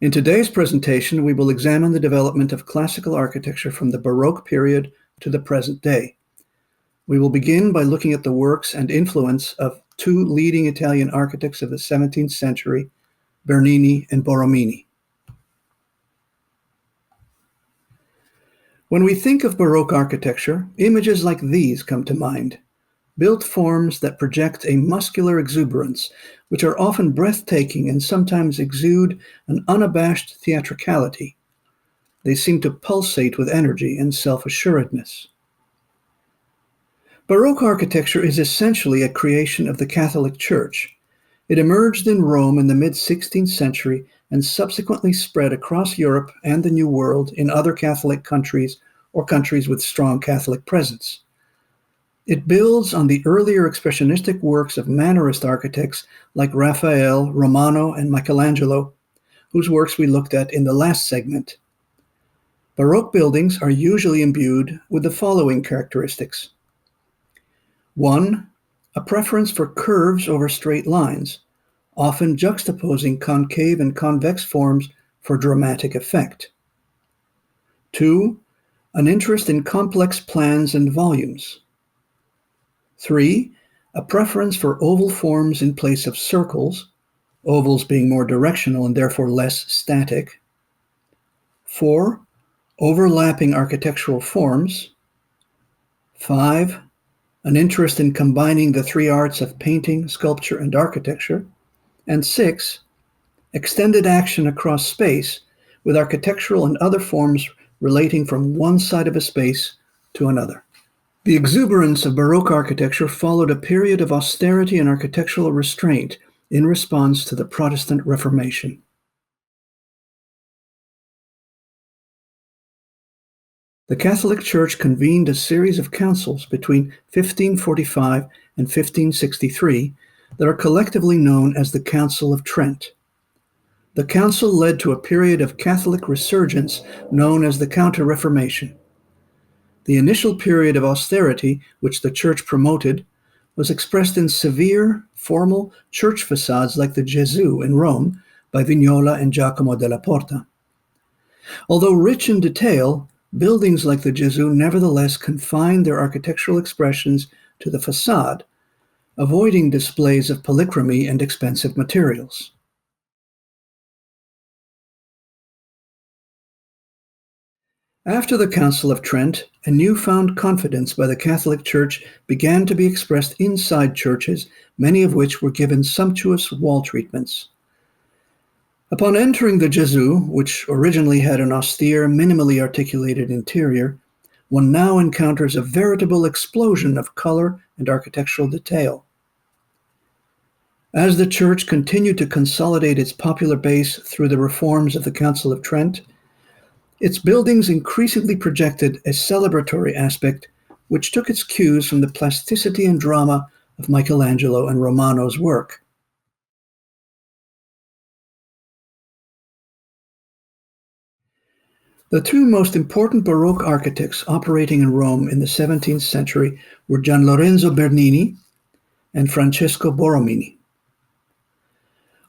In today's presentation, we will examine the development of classical architecture from the Baroque period to the present day. We will begin by looking at the works and influence of two leading Italian architects of the 17th century, Bernini and Borromini. When we think of Baroque architecture, images like these come to mind. Built forms that project a muscular exuberance, which are often breathtaking and sometimes exude an unabashed theatricality. They seem to pulsate with energy and self-assuredness. Baroque architecture is essentially a creation of the Catholic Church. It emerged in Rome in the mid-16th century and subsequently spread across Europe and the New World in other Catholic countries or countries with strong Catholic presence. It builds on the earlier expressionistic works of Mannerist architects like Raphael, Romano, and Michelangelo, whose works we looked at in the last segment. Baroque buildings are usually imbued with the following characteristics. 1. A preference for curves over straight lines, often juxtaposing concave and convex forms for dramatic effect. 2. An interest in complex plans and volumes. 3. A preference for oval forms in place of circles, ovals being more directional and therefore less static. 4. Overlapping architectural forms. 5. An interest in combining the three arts of painting, sculpture, and architecture. And 6. Extended action across space with architectural and other forms relating from one side of a space to another. The exuberance of Baroque architecture followed a period of austerity and architectural restraint in response to the Protestant Reformation. The Catholic Church convened a series of councils between 1545 and 1563 that are collectively known as the Council of Trent. The council led to a period of Catholic resurgence known as the Counter-Reformation. The initial period of austerity, which the Church promoted, was expressed in severe, formal church facades like the Gesù in Rome by Vignola and Giacomo della Porta. Although rich in detail, buildings like the Gesù nevertheless confined their architectural expressions to the facade, avoiding displays of polychromy and expensive materials. After the Council of Trent, a newfound confidence by the Catholic Church began to be expressed inside churches, many of which were given sumptuous wall treatments. Upon entering the Gesù, which originally had an austere, minimally articulated interior, one now encounters a veritable explosion of color and architectural detail. As the Church continued to consolidate its popular base through the reforms of the Council of Trent, its buildings increasingly projected a celebratory aspect, which took its cues from the plasticity and drama of Michelangelo and Romano's work. The two most important Baroque architects operating in Rome in the 17th century were Gian Lorenzo Bernini and Francesco Borromini.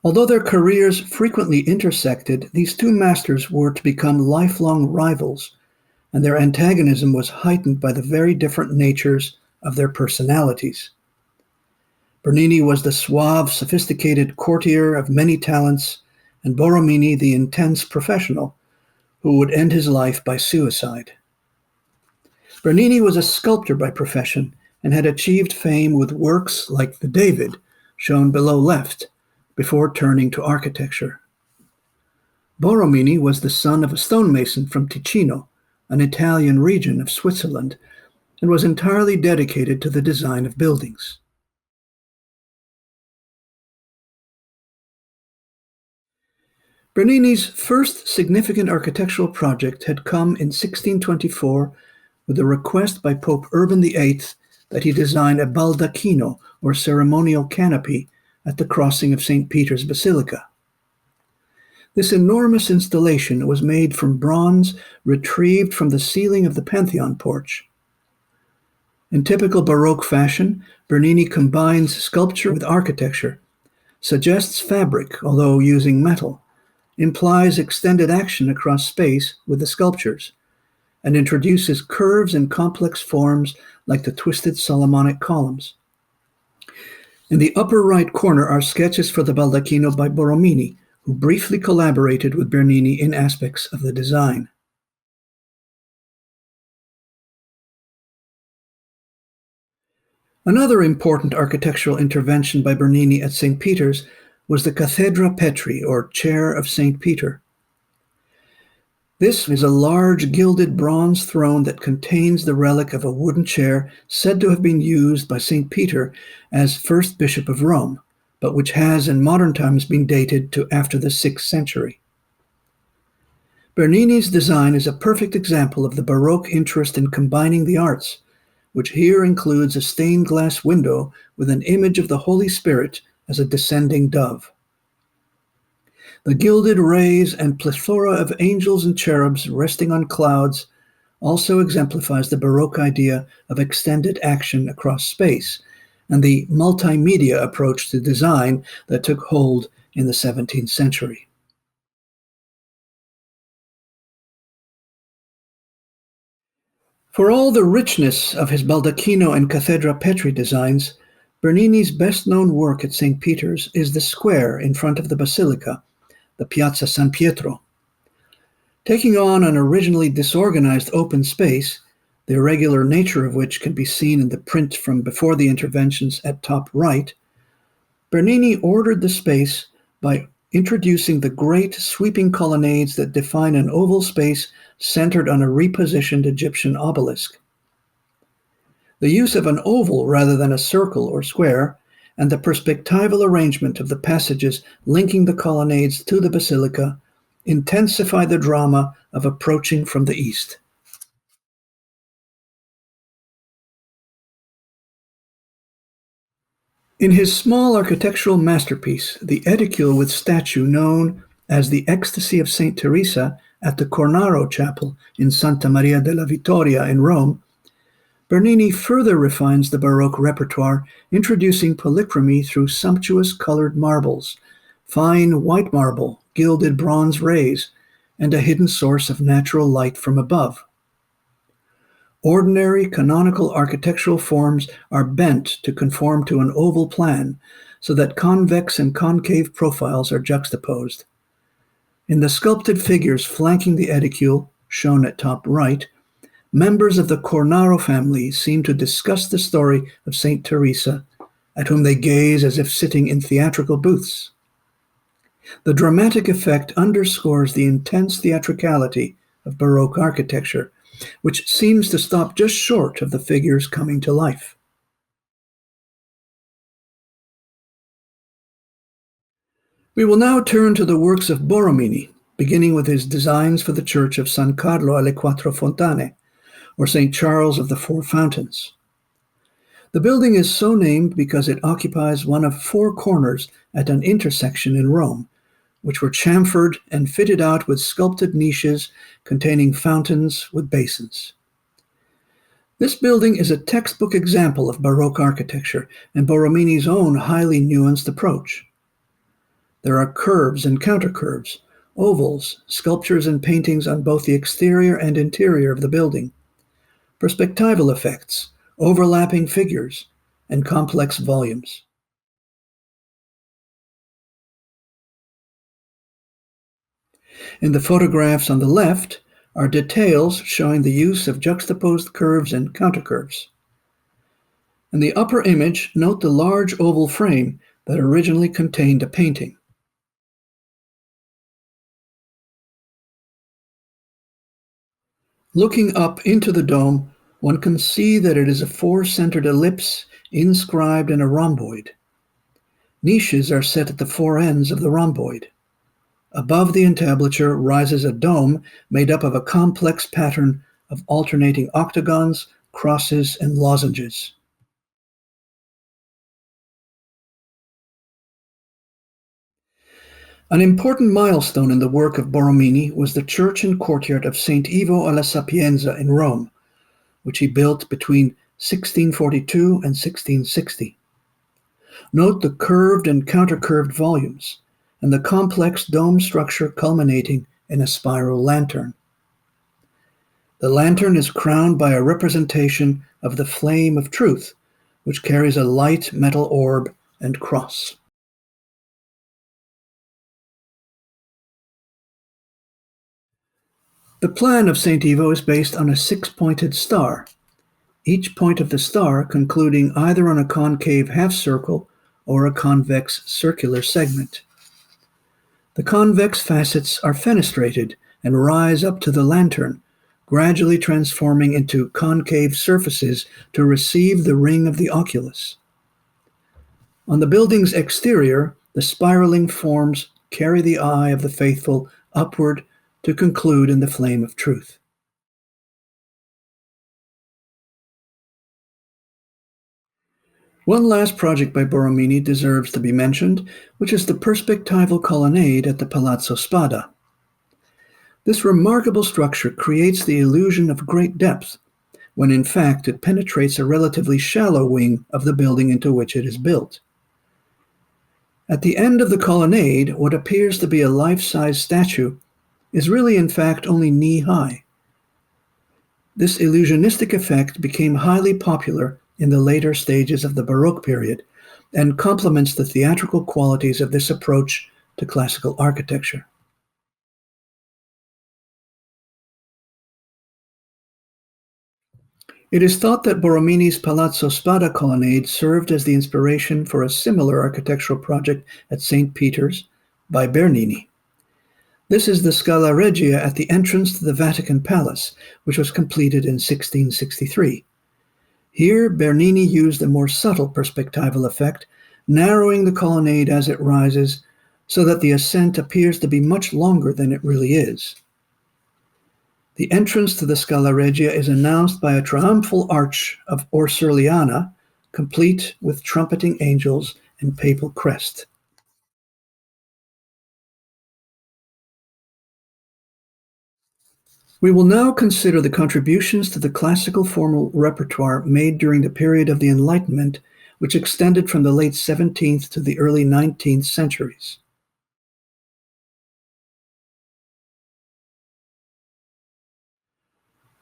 Although their careers frequently intersected, these two masters were to become lifelong rivals, and their antagonism was heightened by the very different natures of their personalities. Bernini was the suave, sophisticated courtier of many talents, and Borromini the intense professional, who would end his life by suicide. Bernini was a sculptor by profession and had achieved fame with works like the David, shown below left, before turning to architecture. Borromini was the son of a stonemason from Ticino, an Italian region of Switzerland, and was entirely dedicated to the design of buildings. Bernini's first significant architectural project had come in 1624 with a request by Pope Urban VIII that he design a baldacchino, or ceremonial canopy, at the crossing of St. Peter's Basilica. This enormous installation was made from bronze retrieved from the ceiling of the Pantheon porch. In typical Baroque fashion, Bernini combines sculpture with architecture, suggests fabric, although using metal, implies extended action across space with the sculptures, and introduces curves and complex forms like the twisted Solomonic columns. In the upper right corner are sketches for the baldacchino by Borromini, who briefly collaborated with Bernini in aspects of the design. Another important architectural intervention by Bernini at St. Peter's was the Cathedra Petri, or Chair of St. Peter. This is a large gilded bronze throne that contains the relic of a wooden chair said to have been used by St. Peter as first bishop of Rome, but which has in modern times been dated to after the 6th century. Bernini's design is a perfect example of the Baroque interest in combining the arts, which here includes a stained glass window with an image of the Holy Spirit as a descending dove. The gilded rays and plethora of angels and cherubs resting on clouds also exemplifies the Baroque idea of extended action across space and the multimedia approach to design that took hold in the 17th century. For all the richness of his baldacchino and Cathedra Petri designs, Bernini's best-known work at St. Peter's is the square in front of the basilica, the Piazza San Pietro. Taking on an originally disorganized open space, the irregular nature of which can be seen in the print from before the interventions at top right, Bernini ordered the space by introducing the great sweeping colonnades that define an oval space centered on a repositioned Egyptian obelisk. The use of an oval rather than a circle or square, and the perspectival arrangement of the passages linking the colonnades to the basilica intensify the drama of approaching from the east. In his small architectural masterpiece, the edicule with statue known as the Ecstasy of St. Teresa at the Cornaro Chapel in Santa Maria della Vittoria in Rome, Bernini further refines the Baroque repertoire, introducing polychromy through sumptuous colored marbles, fine white marble, gilded bronze rays, and a hidden source of natural light from above. Ordinary canonical architectural forms are bent to conform to an oval plan, so that convex and concave profiles are juxtaposed. In the sculpted figures flanking the edicule, shown at top right, members of the Cornaro family seem to discuss the story of Saint Teresa, at whom they gaze as if sitting in theatrical booths. The dramatic effect underscores the intense theatricality of Baroque architecture, which seems to stop just short of the figures coming to life. We will now turn to the works of Borromini, beginning with his designs for the church of San Carlo alle Quattro Fontane, or St. Charles of the Four Fountains. The building is so named because it occupies one of four corners at an intersection in Rome, which were chamfered and fitted out with sculpted niches containing fountains with basins. This building is a textbook example of Baroque architecture and Borromini's own highly nuanced approach. There are curves and countercurves, ovals, sculptures and paintings on both the exterior and interior of the building, perspectival effects, overlapping figures, and complex volumes. In the photographs on the left are details showing the use of juxtaposed curves and countercurves. In the upper image, note the large oval frame that originally contained a painting. Looking up into the dome, one can see that it is a four-centered ellipse inscribed in a rhomboid. Niches are set at the four ends of the rhomboid. Above the entablature rises a dome made up of a complex pattern of alternating octagons, crosses, and lozenges. An important milestone in the work of Borromini was the church and courtyard of St. Ivo alla Sapienza in Rome, which he built between 1642 and 1660. Note the curved and countercurved volumes, and the complex dome structure culminating in a spiral lantern. The lantern is crowned by a representation of the flame of truth, which carries a light metal orb and cross. The plan of St. Ivo is based on a six-pointed star, each point of the star concluding either on a concave half-circle or a convex circular segment. The convex facets are fenestrated and rise up to the lantern, gradually transforming into concave surfaces to receive the ring of the oculus. On the building's exterior, the spiraling forms carry the eye of the faithful upward to conclude in the flame of truth. One last project by Borromini deserves to be mentioned, which is the perspectival colonnade at the Palazzo Spada. This remarkable structure creates the illusion of great depth, when in fact it penetrates a relatively shallow wing of the building into which it is built. At the end of the colonnade, what appears to be a life-size statue is really in fact only knee-high. This illusionistic effect became highly popular in the later stages of the Baroque period and complements the theatrical qualities of this approach to classical architecture. It is thought that Borromini's Palazzo Spada colonnade served as the inspiration for a similar architectural project at St. Peter's by Bernini. This is the Scala Regia at the entrance to the Vatican Palace, which was completed in 1663. Here, Bernini used a more subtle perspectival effect, narrowing the colonnade as it rises so that the ascent appears to be much longer than it really is. The entrance to the Scala Regia is announced by a triumphal arch of Serliana, complete with trumpeting angels and papal crest. We will now consider the contributions to the classical formal repertoire made during the period of the Enlightenment, which extended from the late 17th to the early 19th centuries.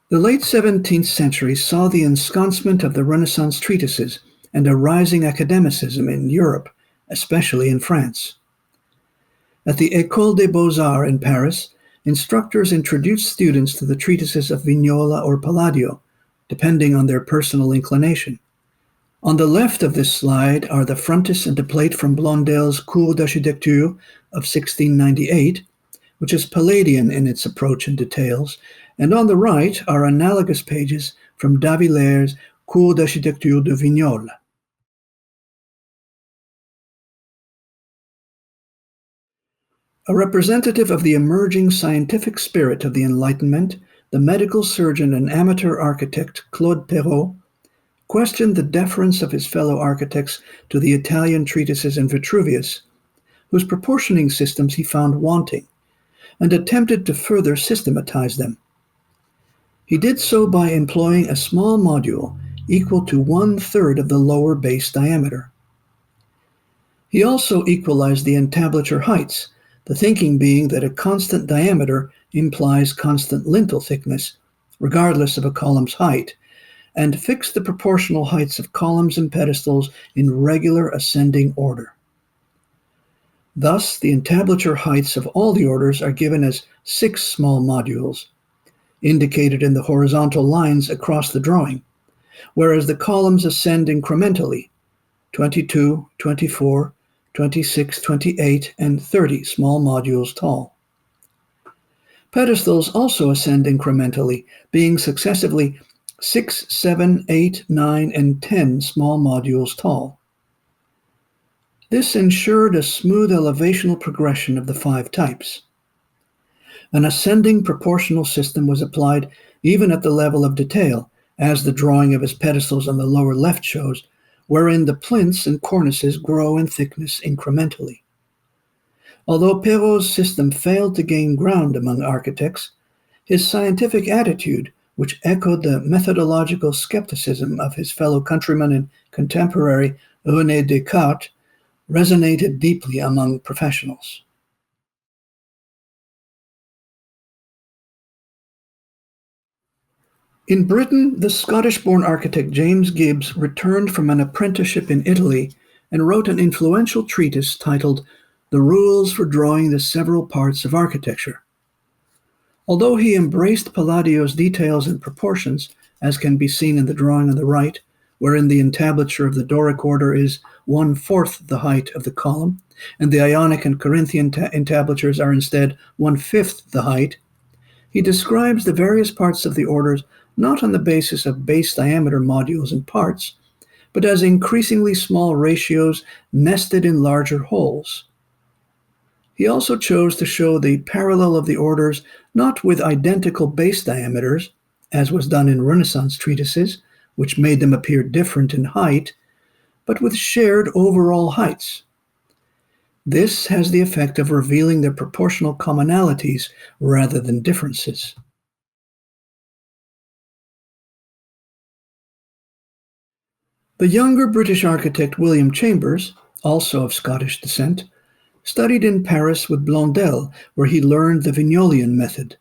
The late 17th century saw the ensconcement of the Renaissance treatises and a rising academicism in Europe, especially in France. At the École des Beaux-Arts in Paris, instructors introduced students to the treatises of Vignola or Palladio, depending on their personal inclination. On the left of this slide are the frontis and the plate from Blondel's Cours d'Architecture of 1698, which is Palladian in its approach and details, and on the right are analogous pages from Davilaire's Cours d'Architecture de Vignola. A representative of the emerging scientific spirit of the Enlightenment, the medical surgeon and amateur architect Claude Perrault questioned the deference of his fellow architects to the Italian treatises in Vitruvius, whose proportioning systems he found wanting, and attempted to further systematize them. He did so by employing a small module equal to 1/3 of the lower base diameter. He also equalized the entablature heights, the thinking being that a constant diameter implies constant lintel thickness, regardless of a column's height, and fixed the proportional heights of columns and pedestals in regular ascending order. Thus, the entablature heights of all the orders are given as 6 small modules, indicated in the horizontal lines across the drawing, whereas the columns ascend incrementally, 22, 24, 26, 28, and 30 small modules tall. Pedestals also ascend incrementally, being successively 6, 7, 8, 9, and 10 small modules tall. This ensured a smooth elevational progression of the 5 types. An ascending proportional system was applied even at the level of detail, as the drawing of his pedestals on the lower left shows, wherein the plinths and cornices grow in thickness incrementally. Although Perrault's system failed to gain ground among architects, his scientific attitude, which echoed the methodological skepticism of his fellow countryman and contemporary René Descartes, resonated deeply among professionals. In Britain, the Scottish-born architect James Gibbs returned from an apprenticeship in Italy and wrote an influential treatise titled The Rules for Drawing the Several Parts of Architecture. Although he embraced Palladio's details and proportions, as can be seen in the drawing on the right, wherein the entablature of the Doric order is 1/4 the height of the column, and the Ionic and Corinthian entablatures are instead 1/5 the height, he describes the various parts of the orders not on the basis of base diameter modules and parts, but as increasingly small ratios nested in larger wholes. He also chose to show the parallel of the orders not with identical base diameters, as was done in Renaissance treatises, which made them appear different in height, but with shared overall heights. This has the effect of revealing their proportional commonalities rather than differences. The younger British architect William Chambers, also of Scottish descent, studied in Paris with Blondel, where he learned the Vignolian method,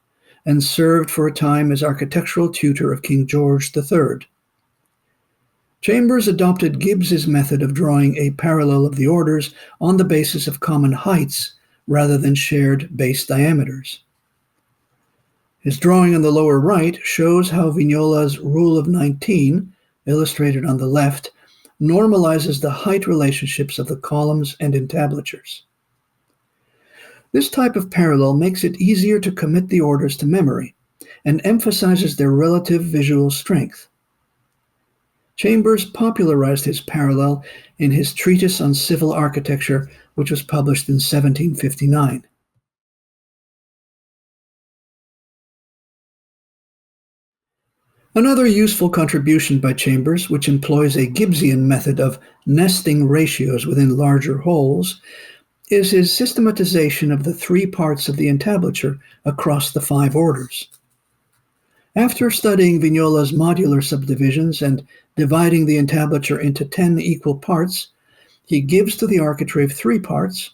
and served for a time as architectural tutor of King George III. Chambers adopted Gibbs's method of drawing a parallel of the orders on the basis of common heights rather than shared base diameters. His drawing on the lower right shows how Vignola's Rule of 19, illustrated on the left, normalizes the height relationships of the columns and entablatures. This type of parallel makes it easier to commit the orders to memory and emphasizes their relative visual strength. Chambers popularized his parallel in his Treatise on Civil Architecture, which was published in 1759. Another useful contribution by Chambers, which employs a Gibbsian method of nesting ratios within larger wholes, is his systematization of the three parts of the entablature across the five orders. After studying Vignola's modular subdivisions and dividing the entablature into 10 equal parts, he gives to the architrave 3 parts,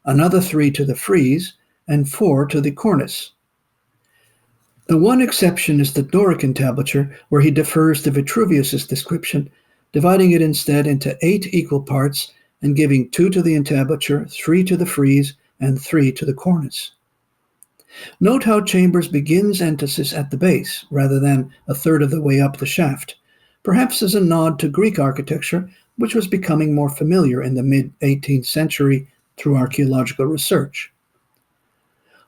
another 3 to the frieze, and 4 to the cornice. The one exception is the Doric entablature, where he defers to Vitruvius's description, dividing it instead into 8 equal parts and giving 2 to the entablature, 3 to the frieze, and 3 to the cornice. Note how Chambers begins emphasis at the base, rather than a third of the way up the shaft, perhaps as a nod to Greek architecture, which was becoming more familiar in the mid-18th century through archaeological research.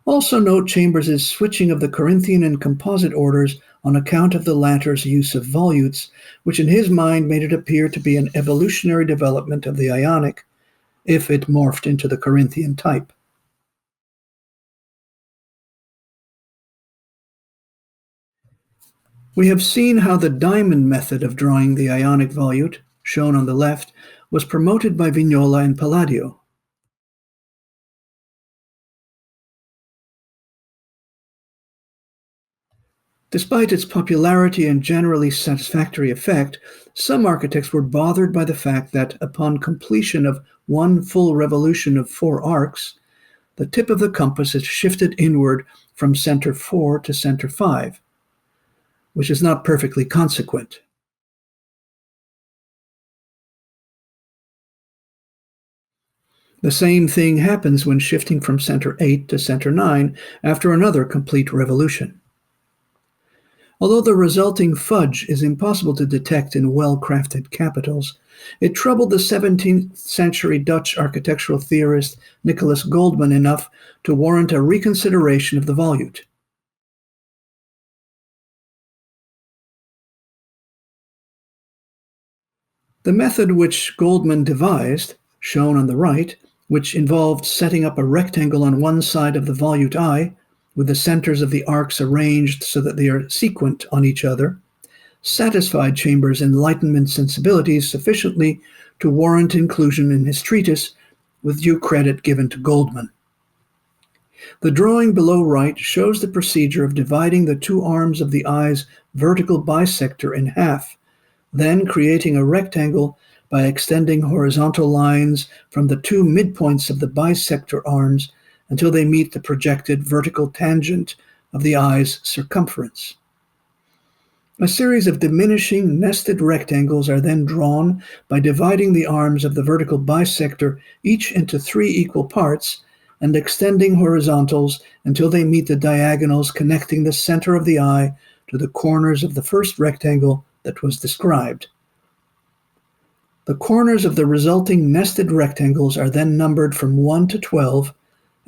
Also note Chambers' switching of the Corinthian and composite orders on account of the latter's use of volutes, which in his mind made it appear to be an evolutionary development of the Ionic, if it morphed into the Corinthian type. We have seen how the diamond method of drawing the Ionic volute, shown on the left, was promoted by Vignola and Palladio. Despite its popularity and generally satisfactory effect, some architects were bothered by the fact that, upon completion of one full revolution of 4 arcs, the tip of the compass is shifted inward from center 4 to center 5, which is not perfectly consequent. The same thing happens when shifting from center 8 to center 9 after another complete revolution. Although the resulting fudge is impossible to detect in well-crafted capitals, it troubled the 17th century Dutch architectural theorist Nicholas Goldman enough to warrant a reconsideration of the volute. The method which Goldman devised, shown on the right, which involved setting up a rectangle on one side of the volute eye, with the centers of the arcs arranged so that they are sequent on each other, satisfied Chambers' Enlightenment sensibilities sufficiently to warrant inclusion in his treatise, with due credit given to Goldman. The drawing below right shows the procedure of dividing the 2 arms of the eye's vertical bisector in half, then creating a rectangle by extending horizontal lines from the 2 midpoints of the bisector arms until they meet the projected vertical tangent of the eye's circumference. A series of diminishing nested rectangles are then drawn by dividing the arms of the vertical bisector each into 3 equal parts and extending horizontals until they meet the diagonals connecting the center of the eye to the corners of the first rectangle that was described. The corners of the resulting nested rectangles are then numbered from 1 to 12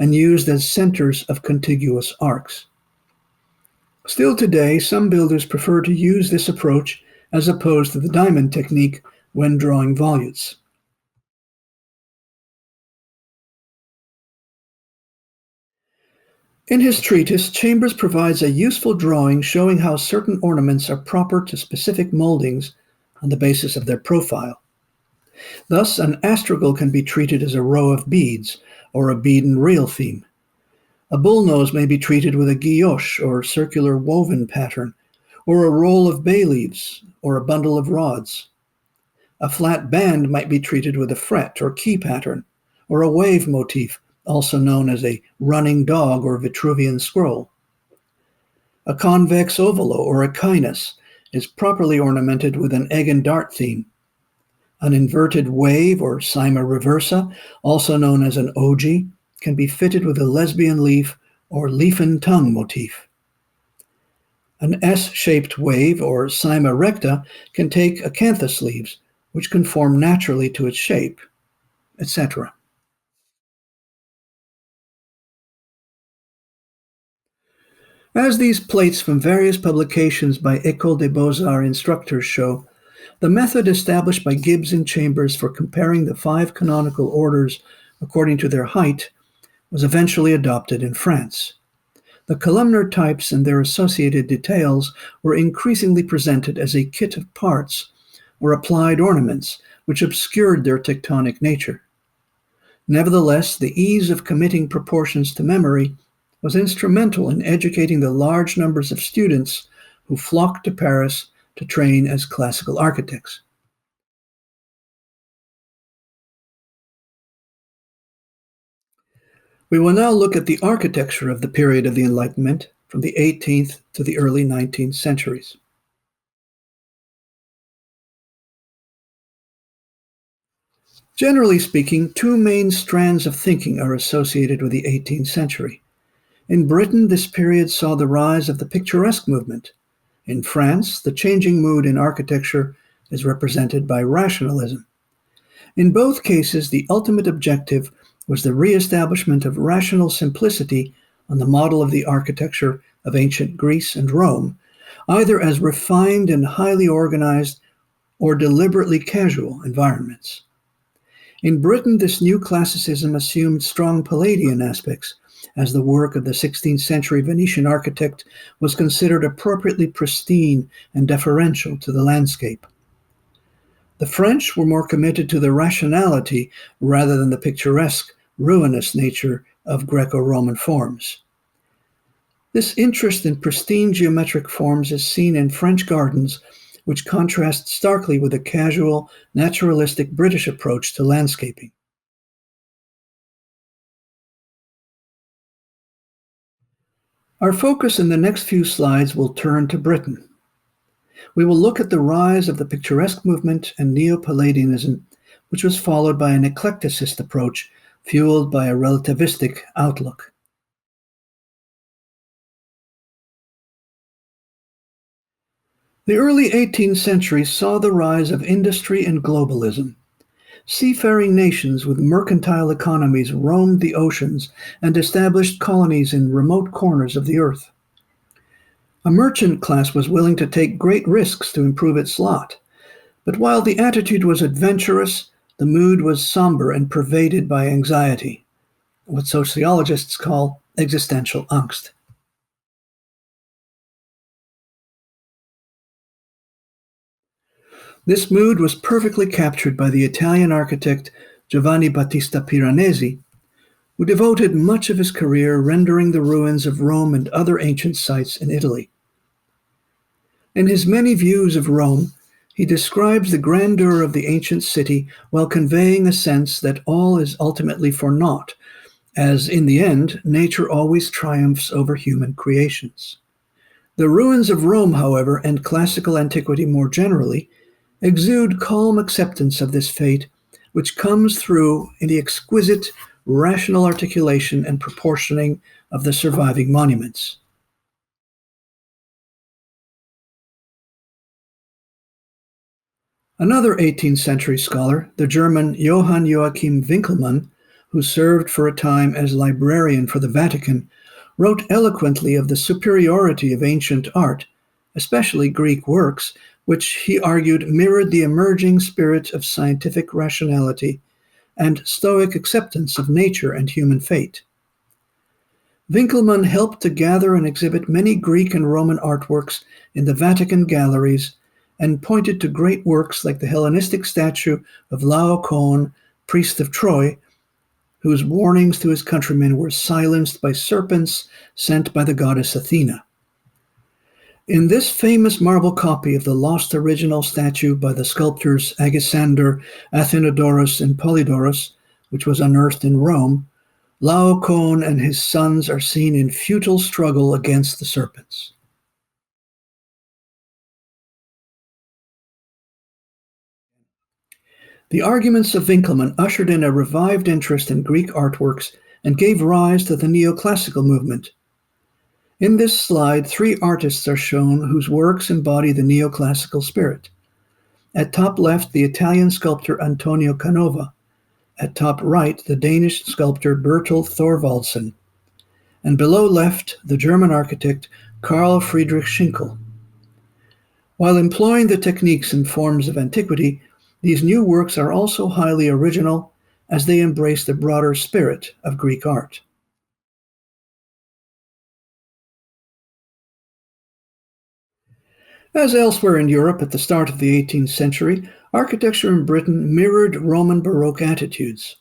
and used as centers of contiguous arcs. Still today, some builders prefer to use this approach as opposed to the diamond technique when drawing volutes. In his treatise, Chambers provides a useful drawing showing how certain ornaments are proper to specific moldings on the basis of their profile. Thus, an astragal can be treated as a row of beads, or a bead and reel theme. A bullnose may be treated with a guilloche, or circular woven pattern, or a roll of bay leaves, or a bundle of rods. A flat band might be treated with a fret or key pattern, or a wave motif, also known as a running dog or Vitruvian scroll. A convex ovalo or a chinas is properly ornamented with an egg and dart theme. An inverted wave or cyma reversa, also known as an ogee, can be fitted with a lesbian leaf or leaf and tongue motif. An S-shaped wave or cyma recta can take acanthus leaves, which conform naturally to its shape, etc. As these plates from various publications by École des Beaux-Arts instructors show, the method established by Gibbs and Chambers for comparing the 5 canonical orders according to their height was eventually adopted in France. The columnar types and their associated details were increasingly presented as a kit of parts or applied ornaments which obscured their tectonic nature. Nevertheless, the ease of committing proportions to memory was instrumental in educating the large numbers of students who flocked to Paris to train as classical architects. We will now look at the architecture of the period of the Enlightenment from the 18th to the early 19th centuries. Generally speaking, 2 main strands of thinking are associated with the 18th century. In Britain, this period saw the rise of the picturesque movement. In France, the changing mood in architecture is represented by rationalism. In both cases, the ultimate objective was the re-establishment of rational simplicity on the model of the architecture of ancient Greece and Rome, either as refined and highly organized or deliberately casual environments. In Britain, this new classicism assumed strong Palladian aspects, as the work of the 16th century Venetian architect was considered appropriately pristine and deferential to the landscape. The French were more committed to the rationality rather than the picturesque, ruinous nature of Greco-Roman forms. This interest in pristine geometric forms is seen in French gardens, which contrast starkly with the casual, naturalistic British approach to landscaping. Our focus in the next few slides will turn to Britain. We will look at the rise of the picturesque movement and Neo-Palladianism, which was followed by an eclecticist approach fueled by a relativistic outlook. The early 18th century saw the rise of industry and globalism. Seafaring nations with mercantile economies roamed the oceans and established colonies in remote corners of the earth. A merchant class was willing to take great risks to improve its lot, but while the attitude was adventurous, the mood was somber and pervaded by anxiety, what sociologists call existential angst. This mood was perfectly captured by the Italian architect Giovanni Battista Piranesi, who devoted much of his career rendering the ruins of Rome and other ancient sites in Italy. In his many views of Rome, he describes the grandeur of the ancient city while conveying a sense that all is ultimately for naught, as in the end, nature always triumphs over human creations. The ruins of Rome, however, and classical antiquity more generally, exude calm acceptance of this fate, which comes through in the exquisite rational articulation and proportioning of the surviving monuments. Another 18th century scholar, the German Johann Joachim Winckelmann, who served for a time as librarian for the Vatican, wrote eloquently of the superiority of ancient art, especially Greek works, which he argued mirrored the emerging spirit of scientific rationality and Stoic acceptance of nature and human fate. Winckelmann helped to gather and exhibit many Greek and Roman artworks in the Vatican galleries and pointed to great works like the Hellenistic statue of Laocoon, priest of Troy, whose warnings to his countrymen were silenced by serpents sent by the goddess Athena. In this famous marble copy of the lost original statue by the sculptors Agisander, Athenodorus, and Polydorus, which was unearthed in Rome, Laocoon and his sons are seen in futile struggle against the serpents. The arguments of Winckelmann ushered in a revived interest in Greek artworks and gave rise to the neoclassical movement. In this slide, 3 artists are shown whose works embody the neoclassical spirit. At top left, the Italian sculptor Antonio Canova. At top right, the Danish sculptor Bertel Thorvaldsen. And below left, the German architect Carl Friedrich Schinkel. While employing the techniques and forms of antiquity, these new works are also highly original, as they embrace the broader spirit of Greek art. As elsewhere in Europe at the start of the 18th century, architecture in Britain mirrored Roman Baroque attitudes.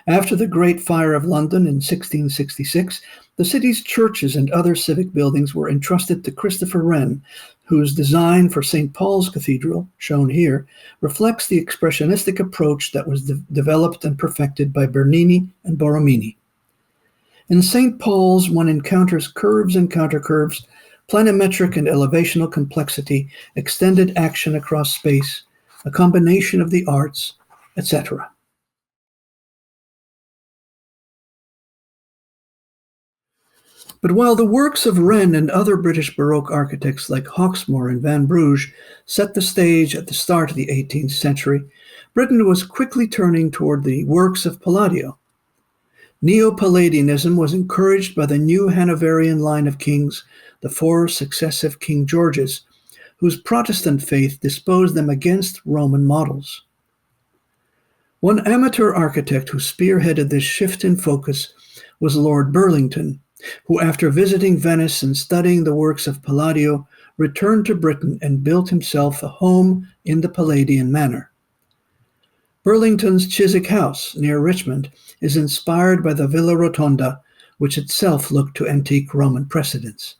After the Great Fire of London in 1666, the city's churches and other civic buildings were entrusted to Christopher Wren, whose design for St. Paul's Cathedral, shown here, reflects the expressionistic approach that was developed and perfected by Bernini and Borromini. In St. Paul's, one encounters curves and countercurves, planimetric and elevational complexity, extended action across space, a combination of the arts, etc. But while the works of Wren and other British Baroque architects like Hawksmoor and Van Brugge set the stage at the start of the 18th century, Britain was quickly turning toward the works of Palladio. Neo-Palladianism was encouraged by the new Hanoverian line of kings, the 4 successive King Georges, whose Protestant faith disposed them against Roman models. One amateur architect who spearheaded this shift in focus was Lord Burlington, who, after visiting Venice and studying the works of Palladio, returned to Britain and built himself a home in the Palladian manner. Burlington's Chiswick House, near Richmond, is inspired by the Villa Rotonda, which itself looked to antique Roman precedents.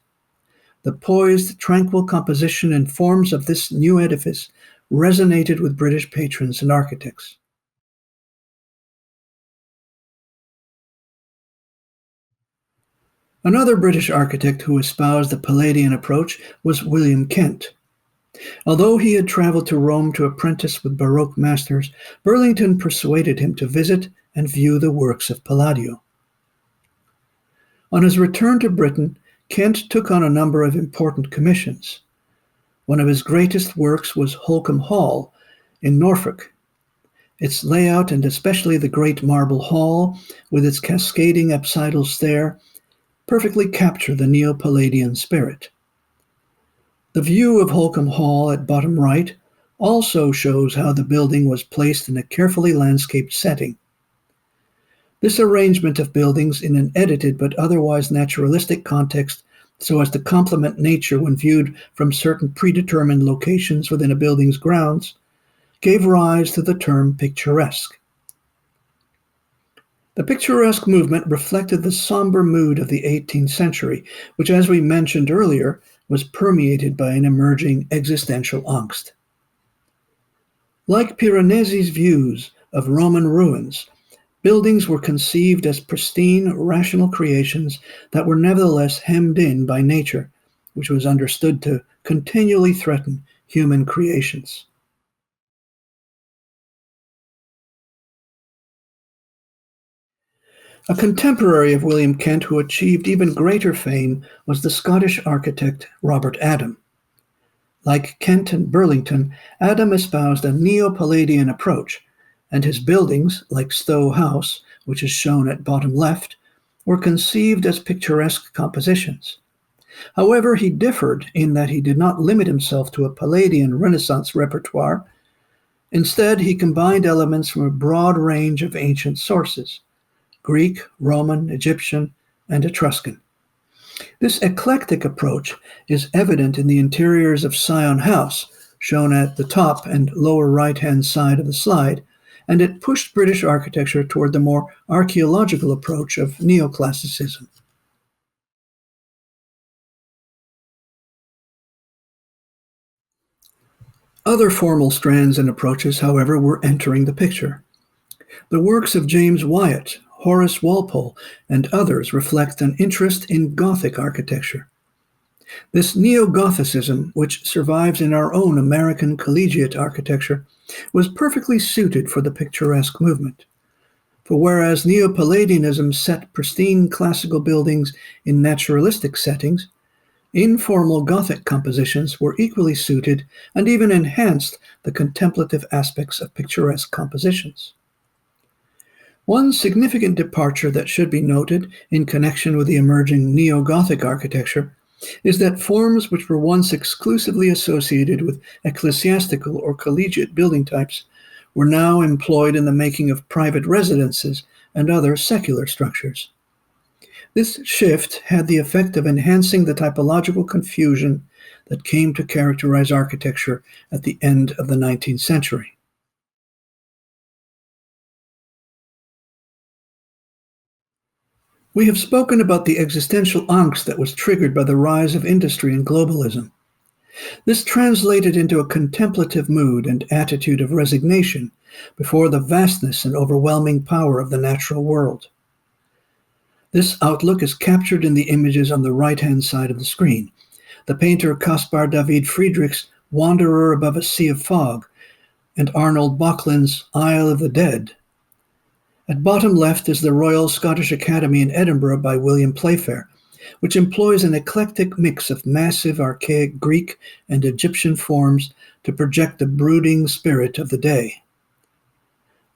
The poised, tranquil composition and forms of this new edifice resonated with British patrons and architects. Another British architect who espoused the Palladian approach was William Kent. Although he had traveled to Rome to apprentice with Baroque masters, Burlington persuaded him to visit and view the works of Palladio. On his return to Britain, Kent took on a number of important commissions. One of his greatest works was Holkham Hall in Norfolk. Its layout, and especially the great marble hall with its cascading apsidal stair, perfectly capture the Neo-Palladian spirit. The view of Holkham Hall at bottom right also shows how the building was placed in a carefully landscaped setting. This arrangement of buildings in an edited but otherwise naturalistic context, so as to complement nature when viewed from certain predetermined locations within a building's grounds, gave rise to the term picturesque. The picturesque movement reflected the somber mood of the 18th century, which, as we mentioned earlier, was permeated by an emerging existential angst. Like Piranesi's views of Roman ruins, buildings were conceived as pristine, rational creations that were nevertheless hemmed in by nature, which was understood to continually threaten human creations. A contemporary of William Kent who achieved even greater fame was the Scottish architect Robert Adam. Like Kent and Burlington, Adam espoused a Neo-Palladian approach, and his buildings, like Stowe House, which is shown at bottom left, were conceived as picturesque compositions. However, he differed in that he did not limit himself to a Palladian Renaissance repertoire. Instead, he combined elements from a broad range of ancient sources: Greek, Roman, Egyptian, and Etruscan. This eclectic approach is evident in the interiors of Sion House, shown at the top and lower right-hand side of the slide, and it pushed British architecture toward the more archaeological approach of neoclassicism. Other formal strands and approaches, however, were entering the picture. The works of James Wyatt, Horace Walpole, and others reflect an interest in Gothic architecture. This neo-Gothicism, which survives in our own American collegiate architecture, was perfectly suited for the picturesque movement. For whereas Neo-Palladianism set pristine classical buildings in naturalistic settings, informal Gothic compositions were equally suited and even enhanced the contemplative aspects of picturesque compositions. One significant departure that should be noted in connection with the emerging Neo-Gothic architecture is that forms which were once exclusively associated with ecclesiastical or collegiate building types were now employed in the making of private residences and other secular structures. This shift had the effect of enhancing the typological confusion that came to characterize architecture at the end of the 19th century. We have spoken about the existential angst that was triggered by the rise of industry and globalism. This translated into a contemplative mood and attitude of resignation before the vastness and overwhelming power of the natural world. This outlook is captured in the images on the right-hand side of the screen. The painter Caspar David Friedrich's Wanderer Above a Sea of Fog and Arnold Böcklin's Isle of the Dead. At bottom left is the Royal Scottish Academy in Edinburgh by William Playfair, which employs an eclectic mix of massive archaic Greek and Egyptian forms to project the brooding spirit of the day.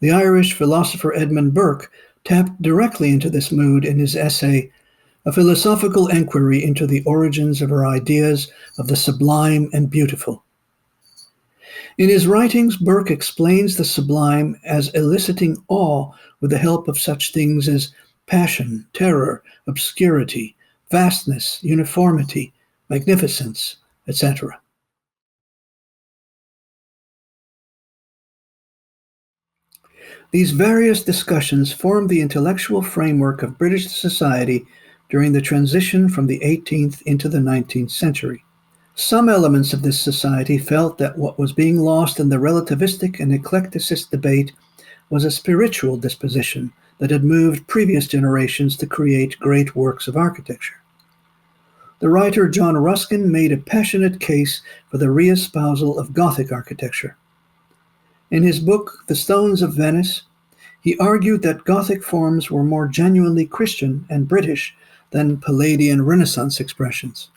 The Irish philosopher Edmund Burke tapped directly into this mood in his essay, A Philosophical Enquiry into the Origins of Our Ideas of the Sublime and Beautiful. In his writings, Burke explains the sublime as eliciting awe with the help of such things as passion, terror, obscurity, vastness, uniformity, magnificence, etc. These various discussions formed the intellectual framework of British society during the transition from the 18th into the 19th century. Some elements of this society felt that what was being lost in the relativistic and eclecticist debate was a spiritual disposition that had moved previous generations to create great works of architecture. The writer John Ruskin made a passionate case for the re-espousal of Gothic architecture. In his book, The Stones of Venice, he argued that Gothic forms were more genuinely Christian and British than Palladian Renaissance expressions.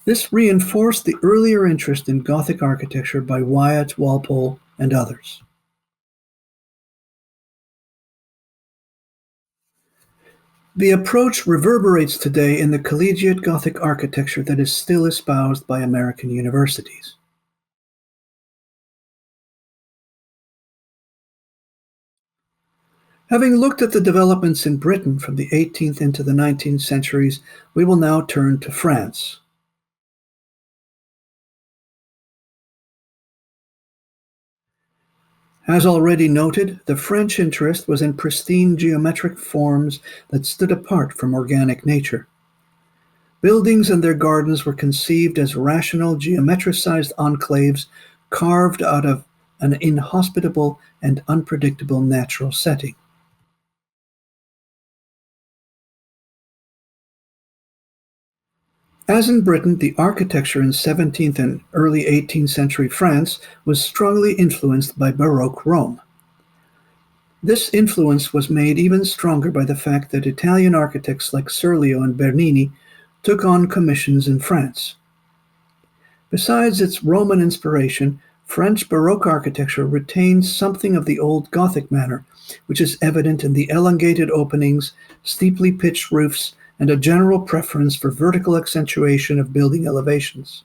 This reinforced the earlier interest in Gothic architecture by Wyatt, Walpole, and others. The approach reverberates today in the collegiate Gothic architecture that is still espoused by American universities. Having looked at the developments in Britain from the 18th into the 19th centuries, we will now turn to France. As already noted, the French interest was in pristine geometric forms that stood apart from organic nature. Buildings and their gardens were conceived as rational, geometricized enclaves carved out of an inhospitable and unpredictable natural setting. As in Britain, the architecture in 17th and early 18th century France was strongly influenced by Baroque Rome. This influence was made even stronger by the fact that Italian architects like Serlio and Bernini took on commissions in France. Besides its Roman inspiration, French Baroque architecture retains something of the old Gothic manner, which is evident in the elongated openings, steeply pitched roofs, and a general preference for vertical accentuation of building elevations.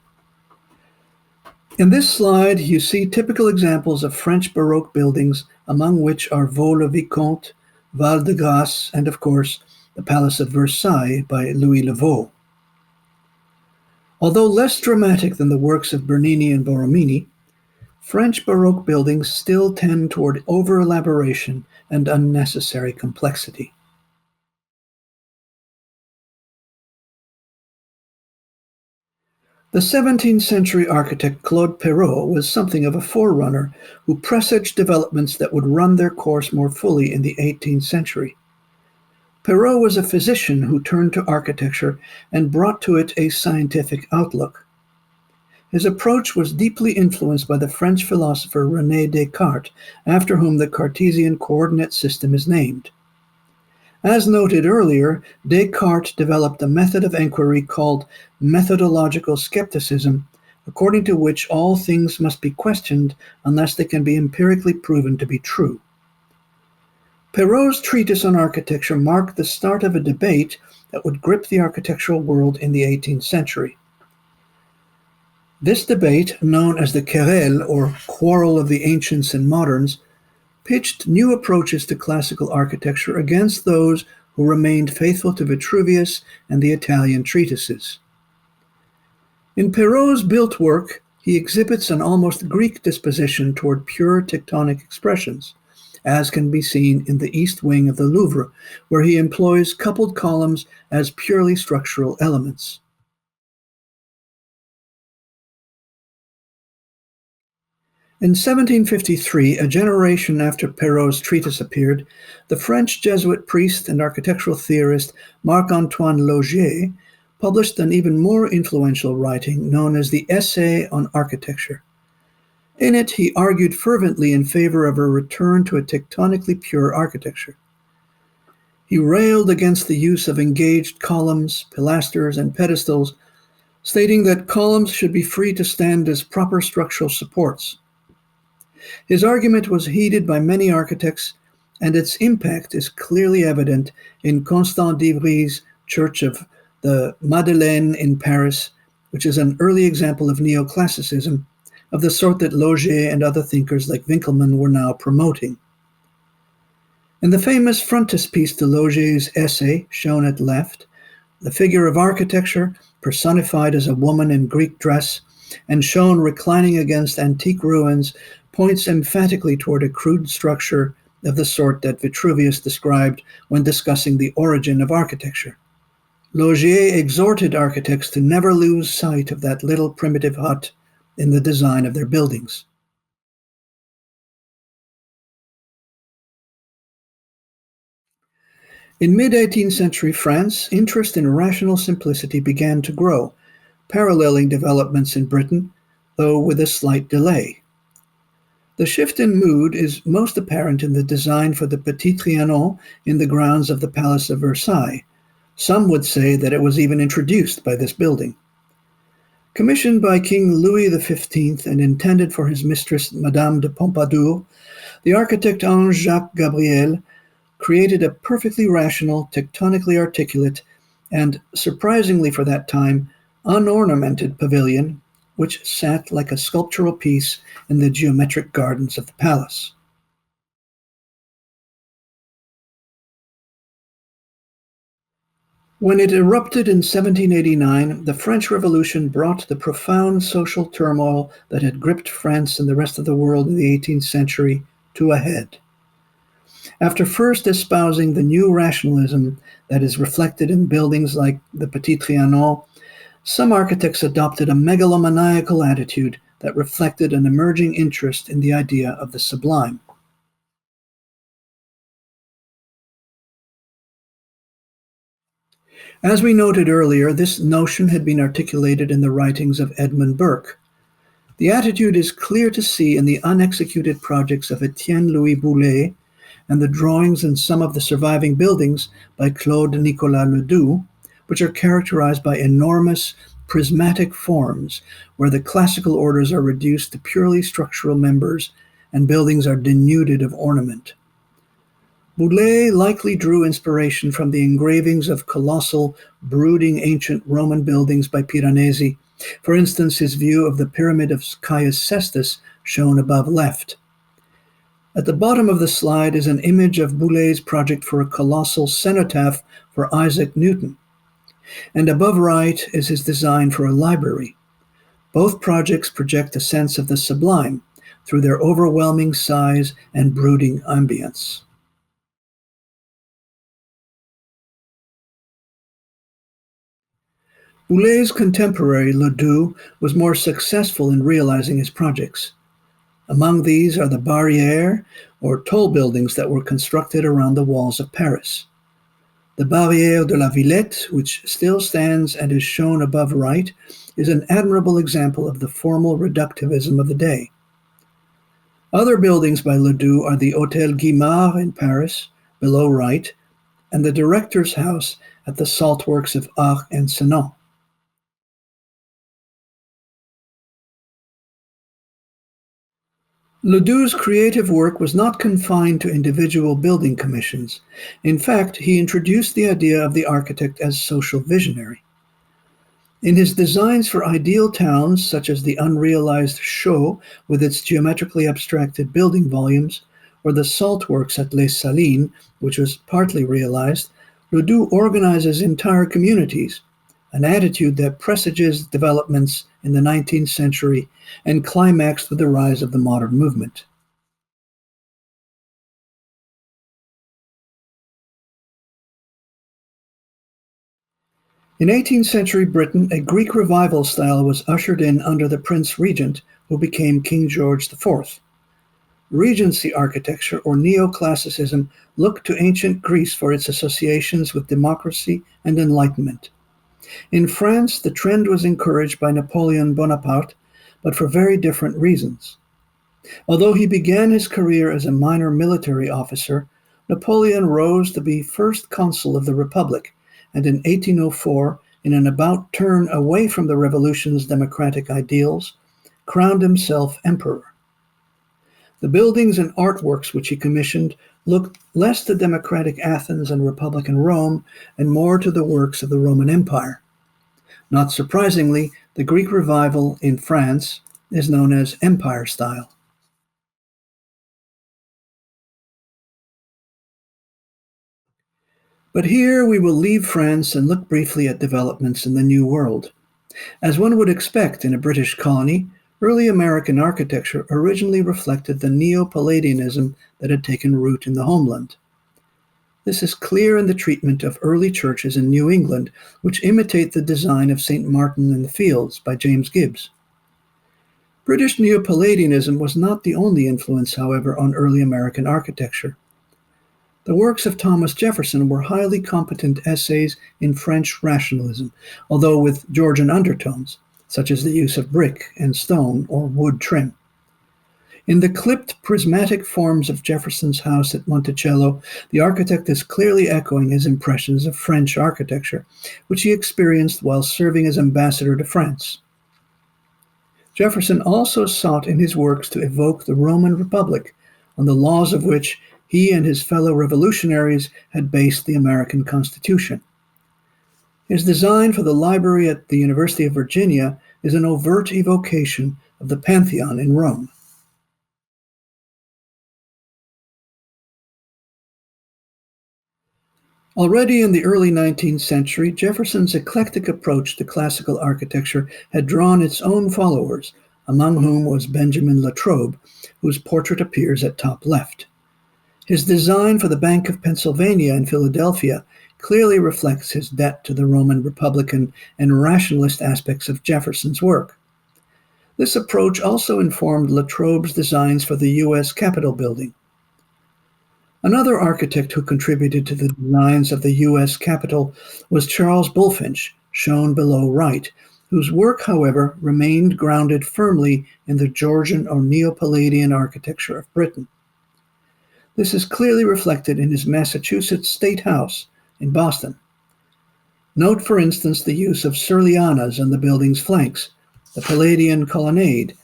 In this slide, you see typical examples of French Baroque buildings, among which are Vaux-le-Vicomte, Val-de-Grâce, and of course, the Palace of Versailles by Louis le Vau. Although less dramatic than the works of Bernini and Borromini, French Baroque buildings still tend toward over-elaboration and unnecessary complexity. The 17th century architect Claude Perrault was something of a forerunner who presaged developments that would run their course more fully in the 18th century. Perrault was a physician who turned to architecture and brought to it a scientific outlook. His approach was deeply influenced by the French philosopher René Descartes, after whom the Cartesian coordinate system is named. As noted earlier, Descartes developed a method of enquiry called methodological skepticism, according to which all things must be questioned unless they can be empirically proven to be true. Perrault's treatise on architecture marked the start of a debate that would grip the architectural world in the 18th century. This debate, known as the querelle, or quarrel of the ancients and moderns, pitched new approaches to classical architecture against those who remained faithful to Vitruvius and the Italian treatises. In Perrault's built work, he exhibits an almost Greek disposition toward pure tectonic expressions, as can be seen in the east wing of the Louvre, where he employs coupled columns as purely structural elements. In 1753, a generation after Perrault's treatise appeared, the French Jesuit priest and architectural theorist Marc-Antoine Laugier published an even more influential writing known as the Essay on Architecture. In it, he argued fervently in favor of a return to a tectonically pure architecture. He railed against the use of engaged columns, pilasters, and pedestals, stating that columns should be free to stand as proper structural supports. His argument was heeded by many architects, and its impact is clearly evident in Constant d'Ivry's Church of the Madeleine in Paris, which is an early example of neoclassicism, of the sort that Laugier and other thinkers like Winckelmann were now promoting. In the famous frontispiece to Laugier's essay, shown at left, the figure of architecture, personified as a woman in Greek dress, and shown reclining against antique ruins, points emphatically toward a crude structure of the sort that Vitruvius described when discussing the origin of architecture. Laugier exhorted architects to never lose sight of that little primitive hut in the design of their buildings. In mid-18th century France, interest in rational simplicity began to grow, paralleling developments in Britain, though with a slight delay. The shift in mood is most apparent in the design for the Petit Trianon in the grounds of the Palace of Versailles. Some would say that it was even introduced by this building. Commissioned by King Louis XV and intended for his mistress Madame de Pompadour, the architect Henri-Jacques Gabriel created a perfectly rational, tectonically articulate, and, surprisingly for that time, unornamented pavilion, which sat like a sculptural piece in the geometric gardens of the palace. When it erupted in 1789, the French Revolution brought the profound social turmoil that had gripped France and the rest of the world in the 18th century to a head. After first espousing the new rationalism that is reflected in buildings like the Petit Trianon, some architects adopted a megalomaniacal attitude that reflected an emerging interest in the idea of the sublime. As we noted earlier, this notion had been articulated in the writings of Edmund Burke. The attitude is clear to see in the unexecuted projects of Etienne Louis Boulee and the drawings in some of the surviving buildings by Claude Nicolas Ledoux, which are characterized by enormous prismatic forms where the classical orders are reduced to purely structural members and buildings are denuded of ornament. Boulee likely drew inspiration from the engravings of colossal, brooding ancient Roman buildings by Piranesi, for instance, his view of the Pyramid of Caius Cestus, shown above left. At the bottom of the slide is an image of Boulee's project for a colossal cenotaph for Isaac Newton, and above right is his design for a library. Both projects project a sense of the sublime through their overwhelming size and brooding ambience. Boulee's contemporary, Ledoux, was more successful in realizing his projects. Among these are the barrières, or toll buildings that were constructed around the walls of Paris. The Barrière de la Villette, which still stands and is shown above right, is an admirable example of the formal reductivism of the day. Other buildings by Ledoux are the Hôtel Guimard in Paris, below right, and the Director's House at the salt works of Arc and Senon. Ledoux's creative work was not confined to individual building commissions. In fact, he introduced the idea of the architect as social visionary. In his designs for ideal towns, such as the unrealized Chaux with its geometrically abstracted building volumes, or the salt works at Les Salines, which was partly realized, Ledoux organizes entire communities, an attitude that presages developments in the 19th century and climaxed with the rise of the modern movement. In 18th century Britain, a Greek revival style was ushered in under the Prince Regent, who became King George IV. Regency architecture, or neoclassicism, looked to ancient Greece for its associations with democracy and enlightenment. In France, the trend was encouraged by Napoleon Bonaparte, but for very different reasons. Although he began his career as a minor military officer, Napoleon rose to be first consul of the Republic, and in 1804, in an about-turn away from the revolution's democratic ideals, crowned himself emperor. The buildings and artworks which he commissioned looked less to democratic Athens and Republican Rome and more to the works of the Roman Empire. Not surprisingly, the Greek revival in France is known as Empire style. But here we will leave France and look briefly at developments in the New World. As one would expect in a British colony, early American architecture originally reflected the Neo-Palladianism that had taken root in the homeland. This is clear in the treatment of early churches in New England, which imitate the design of St. Martin in the Fields by James Gibbs. British Neo-Palladianism was not the only influence, however, on early American architecture. The works of Thomas Jefferson were highly competent essays in French rationalism, although with Georgian undertones, such as the use of brick and stone or wood trim. In the clipped prismatic forms of Jefferson's house at Monticello, the architect is clearly echoing his impressions of French architecture, which he experienced while serving as ambassador to France. Jefferson also sought in his works to evoke the Roman Republic, on the laws of which he and his fellow revolutionaries had based the American Constitution. His design for the library at the University of Virginia is an overt evocation of the Pantheon in Rome. Already in the early 19th century, Jefferson's eclectic approach to classical architecture had drawn its own followers, among whom was Benjamin Latrobe, whose portrait appears at top left. His design for the Bank of Pennsylvania in Philadelphia clearly reflects his debt to the Roman Republican and rationalist aspects of Jefferson's work. This approach also informed Latrobe's designs for the U.S. Capitol building. Another architect who contributed to the designs of the U.S. Capitol was Charles Bulfinch, shown below right, whose work, however, remained grounded firmly in the Georgian or Neo-Palladian architecture of Britain. This is clearly reflected in his Massachusetts State House in Boston. Note, for instance, the use of Serlianas on the building's flanks, the Palladian colonnade,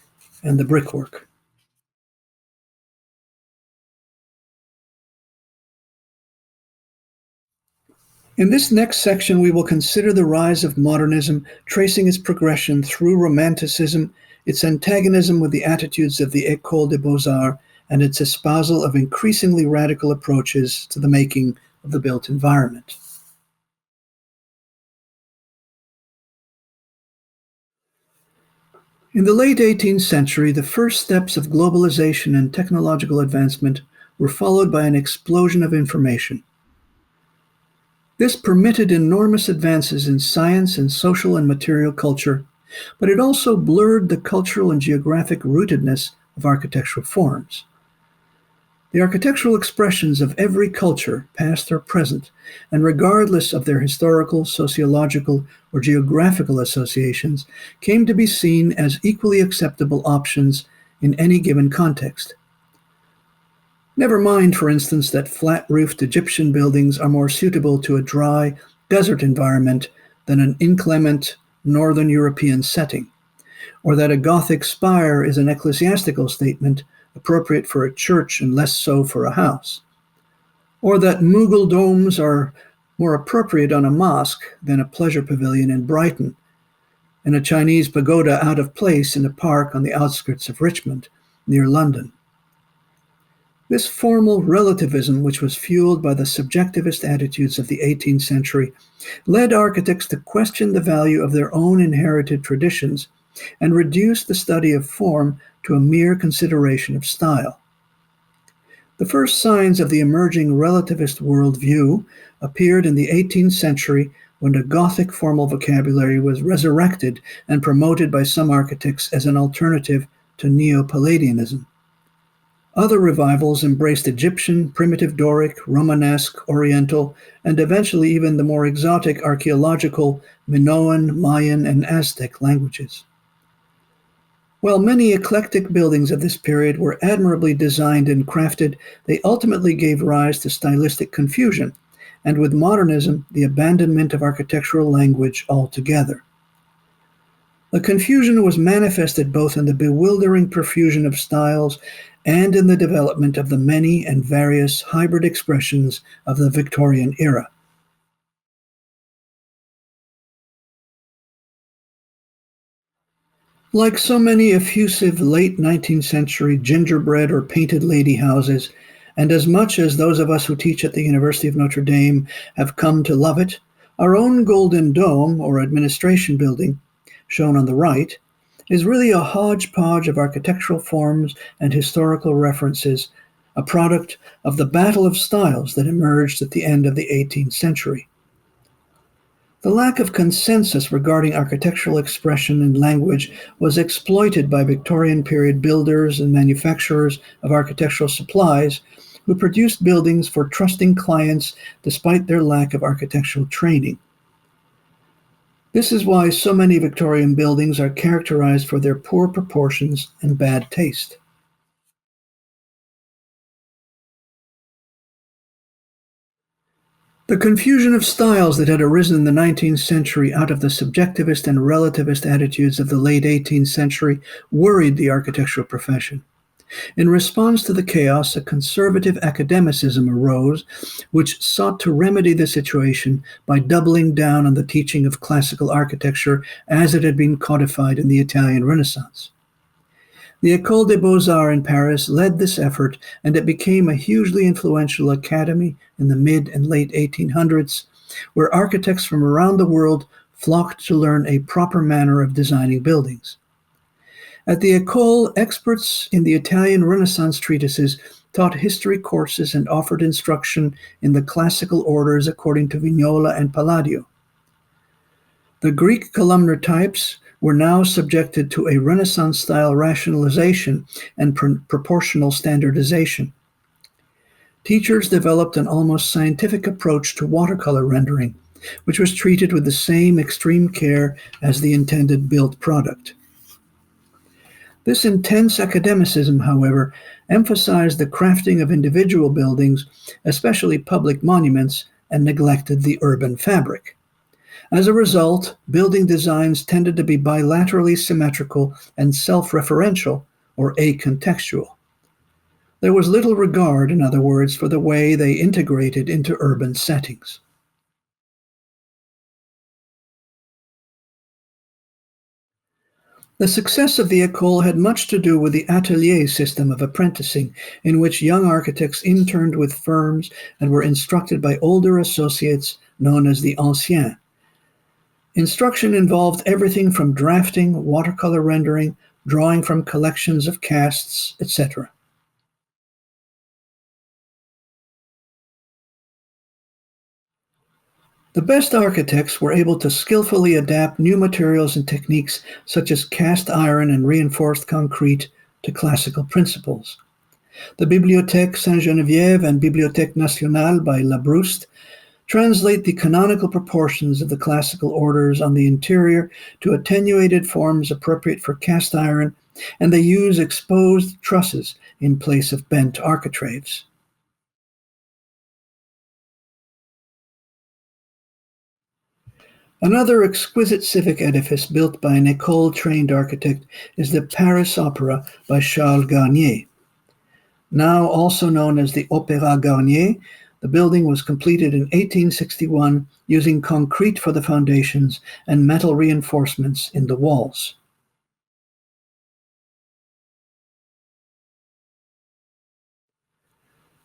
and the brickwork. In this next section, we will consider the rise of modernism, tracing its progression through Romanticism, its antagonism with the attitudes of the École des Beaux-Arts, and its espousal of increasingly radical approaches to the making of the built environment. In the late 18th century, the first steps of globalization and technological advancement were followed by an explosion of information. This permitted enormous advances in science and social and material culture, but it also blurred the cultural and geographic rootedness of architectural forms. The architectural expressions of every culture, past or present, and regardless of their historical, sociological, or geographical associations, came to be seen as equally acceptable options in any given context. Never mind, for instance, that flat-roofed Egyptian buildings are more suitable to a dry, desert environment than an inclement northern European setting, or that a Gothic spire is an ecclesiastical statement appropriate for a church and less so for a house, or that Mughal domes are more appropriate on a mosque than a pleasure pavilion in Brighton, and a Chinese pagoda out of place in a park on the outskirts of Richmond, near London. This formal relativism, which was fueled by the subjectivist attitudes of the 18th century, led architects to question the value of their own inherited traditions and reduce the study of form to a mere consideration of style. The first signs of the emerging relativist worldview appeared in the 18th century when the Gothic formal vocabulary was resurrected and promoted by some architects as an alternative to Neo-Palladianism. Other revivals embraced Egyptian, primitive Doric, Romanesque, Oriental, and eventually even the more exotic archaeological Minoan, Mayan, and Aztec languages. While many eclectic buildings of this period were admirably designed and crafted, they ultimately gave rise to stylistic confusion, and with modernism, the abandonment of architectural language altogether. The confusion was manifested both in the bewildering profusion of styles and in the development of the many and various hybrid expressions of the Victorian era. Like so many effusive late 19th century gingerbread or painted lady houses, and as much as those of us who teach at the University of Notre Dame have come to love it, our own Golden Dome, or administration building, shown on the right, is really a hodgepodge of architectural forms and historical references, a product of the battle of styles that emerged at the end of the 18th century. The lack of consensus regarding architectural expression and language was exploited by Victorian period builders and manufacturers of architectural supplies who produced buildings for trusting clients despite their lack of architectural training. This is why so many Victorian buildings are characterized for their poor proportions and bad taste. The confusion of styles that had arisen in the 19th century out of the subjectivist and relativist attitudes of the late 18th century worried the architectural profession. In response to the chaos, a conservative academicism arose, which sought to remedy the situation by doubling down on the teaching of classical architecture as it had been codified in the Italian Renaissance. The École des Beaux-Arts in Paris led this effort, and it became a hugely influential academy in the mid and late 1800s, where architects from around the world flocked to learn a proper manner of designing buildings. At the École, experts in the Italian Renaissance treatises taught history courses and offered instruction in the classical orders according to Vignola and Palladio. The Greek columnar types were now subjected to a Renaissance-style rationalization and proportional standardization. Teachers developed an almost scientific approach to watercolor rendering, which was treated with the same extreme care as the intended built product. This intense academicism, however, emphasized the crafting of individual buildings, especially public monuments, and neglected the urban fabric. As a result, building designs tended to be bilaterally symmetrical and self-referential, or acontextual. There was little regard, in other words, for the way they integrated into urban settings. The success of the École had much to do with the atelier system of apprenticing, in which young architects interned with firms and were instructed by older associates known as the anciens. Instruction involved everything from drafting, watercolor rendering, drawing from collections of casts, etc. The best architects were able to skillfully adapt new materials and techniques such as cast iron and reinforced concrete to classical principles. The Bibliothèque Sainte-Geneviève and Bibliothèque Nationale by Labrouste translate the canonical proportions of the classical orders on the interior to attenuated forms appropriate for cast iron, and they use exposed trusses in place of bent architraves. Another exquisite civic edifice built by an École-trained architect is the Paris Opera by Charles Garnier. Now also known as the Opéra Garnier, the building was completed in 1861 using concrete for the foundations and metal reinforcements in the walls.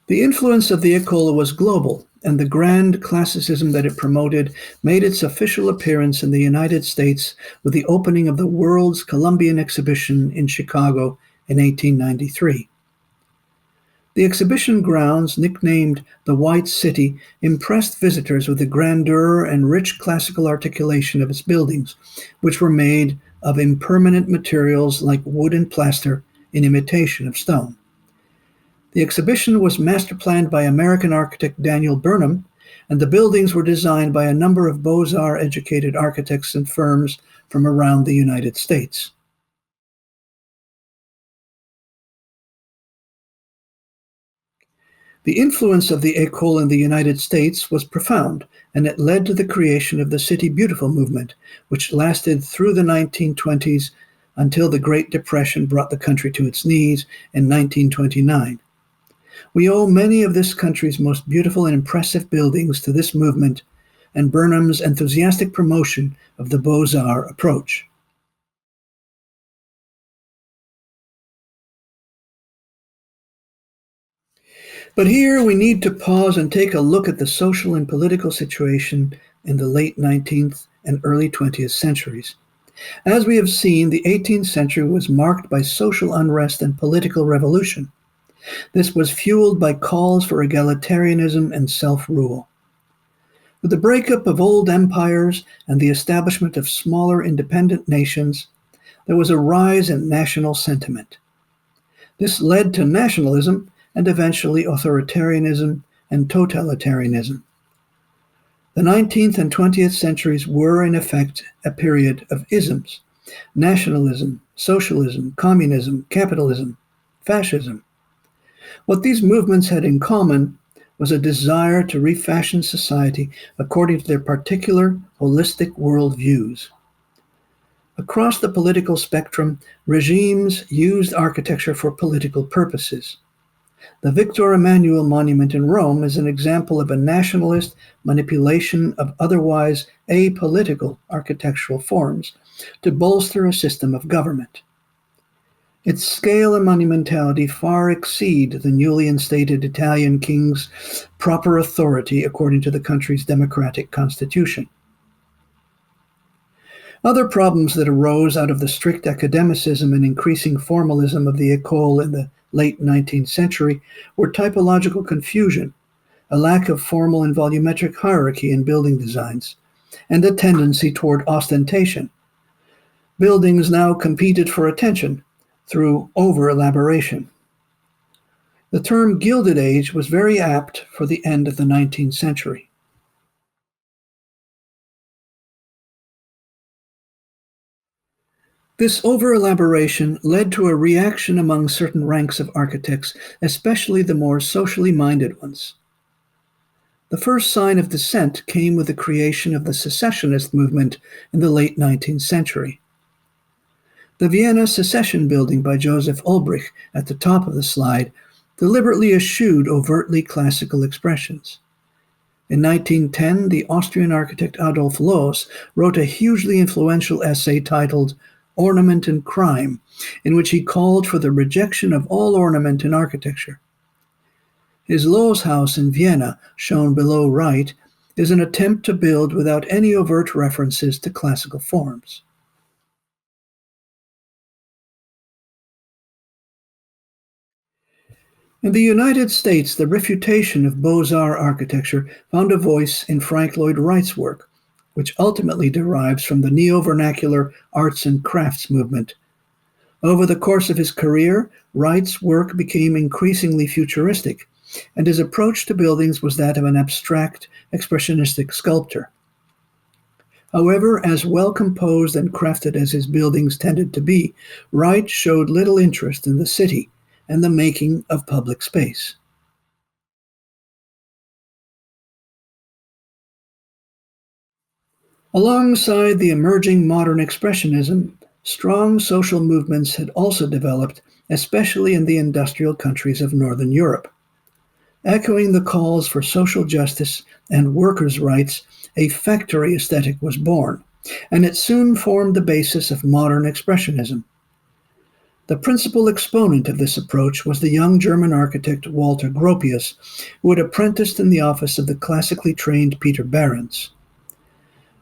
The influence of the École was global, and the grand classicism that it promoted made its official appearance in the United States with the opening of the World's Columbian Exhibition in Chicago in 1893. The exhibition grounds, nicknamed the White City, impressed visitors with the grandeur and rich classical articulation of its buildings, which were made of impermanent materials like wood and plaster in imitation of stone. The exhibition was master-planned by American architect Daniel Burnham, and the buildings were designed by a number of Beaux-Arts educated architects and firms from around the United States. The influence of the École in the United States was profound, and it led to the creation of the City Beautiful movement, which lasted through the 1920s until the Great Depression brought the country to its knees in 1929. We owe many of this country's most beautiful and impressive buildings to this movement and Burnham's enthusiastic promotion of the Beaux-Arts approach. But here we need to pause and take a look at the social and political situation in the late 19th and early 20th centuries. As we have seen, the 18th century was marked by social unrest and political revolution. This was fueled by calls for egalitarianism and self-rule. With the breakup of old empires and the establishment of smaller independent nations, there was a rise in national sentiment. This led to nationalism and eventually authoritarianism and totalitarianism. The 19th and 20th centuries were, in effect, a period of isms: nationalism, socialism, communism, capitalism, fascism. What these movements had in common was a desire to refashion society according to their particular holistic worldviews. Across the political spectrum, regimes used architecture for political purposes. The Victor Emmanuel Monument in Rome is an example of a nationalist manipulation of otherwise apolitical architectural forms to bolster a system of government. Its scale and monumentality far exceed the newly instated Italian king's proper authority according to the country's democratic constitution. Other problems that arose out of the strict academicism and increasing formalism of the École in the late 19th century were typological confusion, a lack of formal and volumetric hierarchy in building designs, and a tendency toward ostentation. Buildings now competed for attention through over-elaboration. The term Gilded Age was very apt for the end of the 19th century. This over-elaboration led to a reaction among certain ranks of architects, especially the more socially minded ones. The first sign of dissent came with the creation of the secessionist movement in the late 19th century. The Vienna Secession building by Joseph Ulbrich at the top of the slide deliberately eschewed overtly classical expressions. In 1910, the Austrian architect Adolf Loos wrote a hugely influential essay titled Ornament and Crime, in which he called for the rejection of all ornament in architecture. His Loos house in Vienna, shown below right, is an attempt to build without any overt references to classical forms. In the United States, the refutation of Beaux-Arts architecture found a voice in Frank Lloyd Wright's work, which ultimately derives from the neo-vernacular arts and crafts movement. Over the course of his career, Wright's work became increasingly futuristic, and his approach to buildings was that of an abstract, expressionistic sculptor. However, as well-composed and crafted as his buildings tended to be, Wright showed little interest in the city and the making of public space. Alongside the emerging modern expressionism, strong social movements had also developed, especially in the industrial countries of Northern Europe. Echoing the calls for social justice and workers' rights, a factory aesthetic was born, and it soon formed the basis of modern expressionism. The principal exponent of this approach was the young German architect Walter Gropius, who had apprenticed in the office of the classically trained Peter Behrens.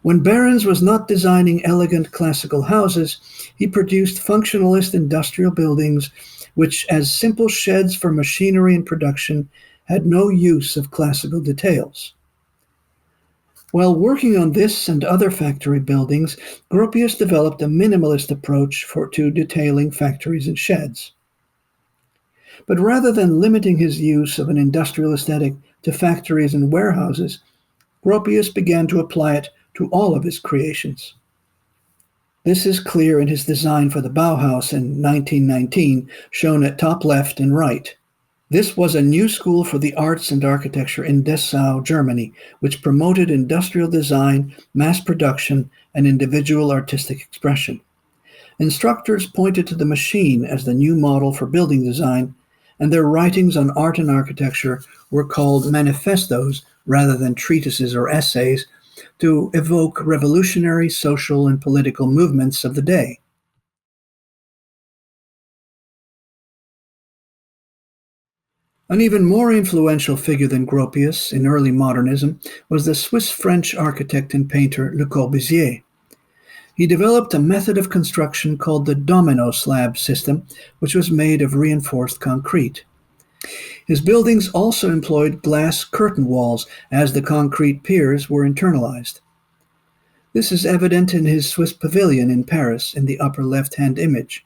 When Behrens was not designing elegant classical houses, he produced functionalist industrial buildings which, as simple sheds for machinery and production, had no use of classical details. While working on this and other factory buildings, Gropius developed a minimalist approach to detailing factories and sheds. But rather than limiting his use of an industrial aesthetic to factories and warehouses, Gropius began to apply it to all of his creations. This is clear in his design for the Bauhaus in 1919, shown at top left and right. This was a new school for the arts and architecture in Dessau, Germany, which promoted industrial design, mass production, and individual artistic expression. Instructors pointed to the machine as the new model for building design, and their writings on art and architecture were called manifestos rather than treatises or essays, to evoke revolutionary social and political movements of the day. An even more influential figure than Gropius in early modernism was the Swiss-French architect and painter Le Corbusier. He developed a method of construction called the domino slab system, which was made of reinforced concrete. His buildings also employed glass curtain walls, as the concrete piers were internalized. This is evident in his Swiss pavilion in Paris in the upper left-hand image.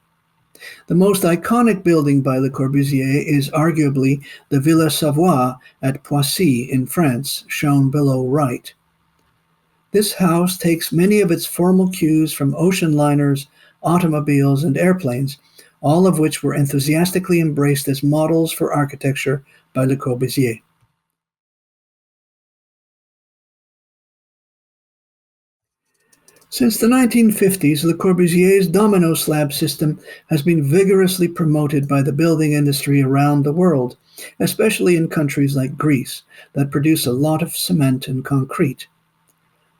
The most iconic building by Le Corbusier is arguably the Villa Savoie at Poissy in France, shown below right. This house takes many of its formal cues from ocean liners, automobiles, and airplanes, all of which were enthusiastically embraced as models for architecture by Le Corbusier. Since the 1950s, Le Corbusier's domino slab system has been vigorously promoted by the building industry around the world, especially in countries like Greece, that produce a lot of cement and concrete.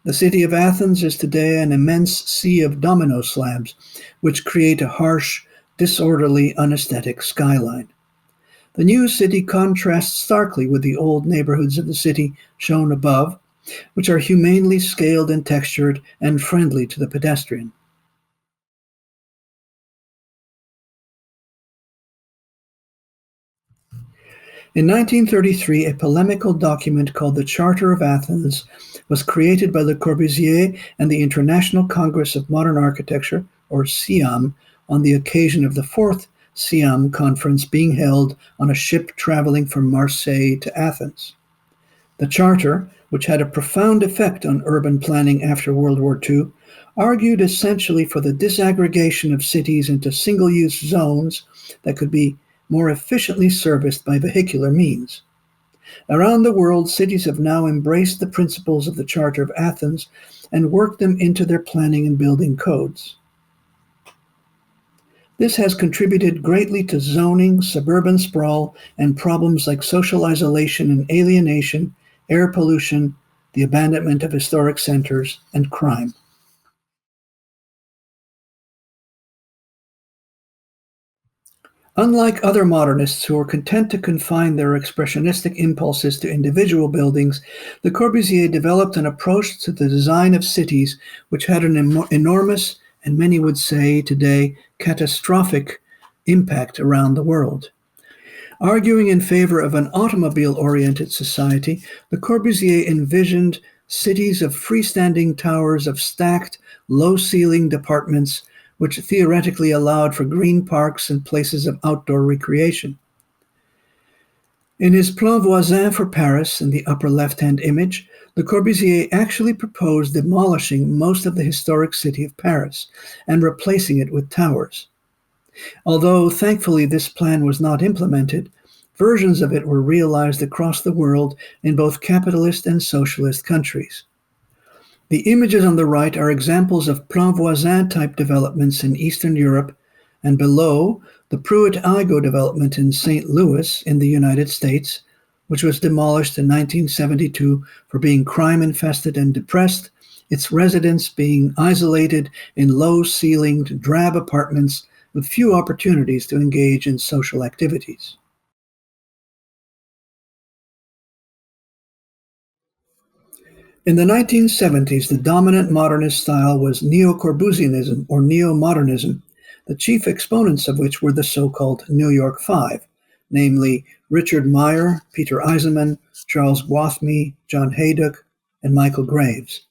The city of Athens is today an immense sea of domino slabs, which create a harsh, disorderly, unaesthetic skyline. The new city contrasts starkly with the old neighborhoods of the city shown above, which are humanely scaled and textured and friendly to the pedestrian. In 1933, a polemical document called the Charter of Athens was created by Le Corbusier and the International Congress of Modern Architecture, or SIAM, on the occasion of the fourth Siam conference being held on a ship traveling from Marseille to Athens. The Charter, which had a profound effect on urban planning after World War II, argued essentially for the disaggregation of cities into single-use zones that could be more efficiently serviced by vehicular means. Around the world, cities have now embraced the principles of the Charter of Athens and worked them into their planning and building codes. This has contributed greatly to zoning, suburban sprawl, and problems like social isolation and alienation, air pollution, the abandonment of historic centers, and crime. Unlike other modernists who were content to confine their expressionistic impulses to individual buildings, Le Corbusier developed an approach to the design of cities which had an enormous, and many would say today, catastrophic impact around the world. Arguing in favor of an automobile-oriented society, Le Corbusier envisioned cities of freestanding towers of stacked, low-ceilinged apartments which theoretically allowed for green parks and places of outdoor recreation. In his Plan Voisin for Paris, in the upper left-hand image, Le Corbusier actually proposed demolishing most of the historic city of Paris and replacing it with towers. Although, thankfully, this plan was not implemented, versions of it were realized across the world in both capitalist and socialist countries. The images on the right are examples of Plan Voisin-type developments in Eastern Europe, and below, the Pruitt-Igoe development in St. Louis in the United States, which was demolished in 1972 for being crime-infested and depressed, its residents being isolated in low-ceilinged, drab apartments with few opportunities to engage in social activities. In the 1970s, the dominant modernist style was Neo-Corbusianism or Neo-Modernism, the chief exponents of which were the so-called New York Five, namely Richard Meyer, Peter Eisenman, Charles Boithmy, John Haydock, and Michael Graves.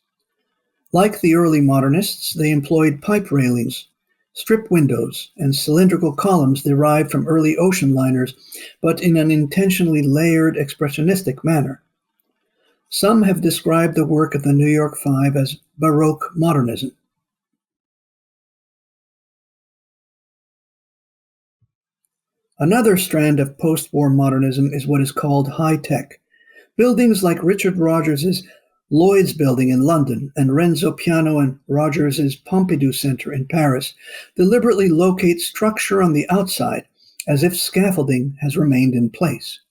Like the early modernists, they employed pipe railings, strip windows, and cylindrical columns derived from early ocean liners, but in an intentionally layered expressionistic manner. Some have described the work of the New York Five as Baroque modernism. Another strand of post-war modernism is what is called high-tech. Buildings like Richard Rogers's Lloyd's Building in London and Renzo Piano and Rogers's Pompidou Center in Paris deliberately locate structure on the outside as if scaffolding has remained in place.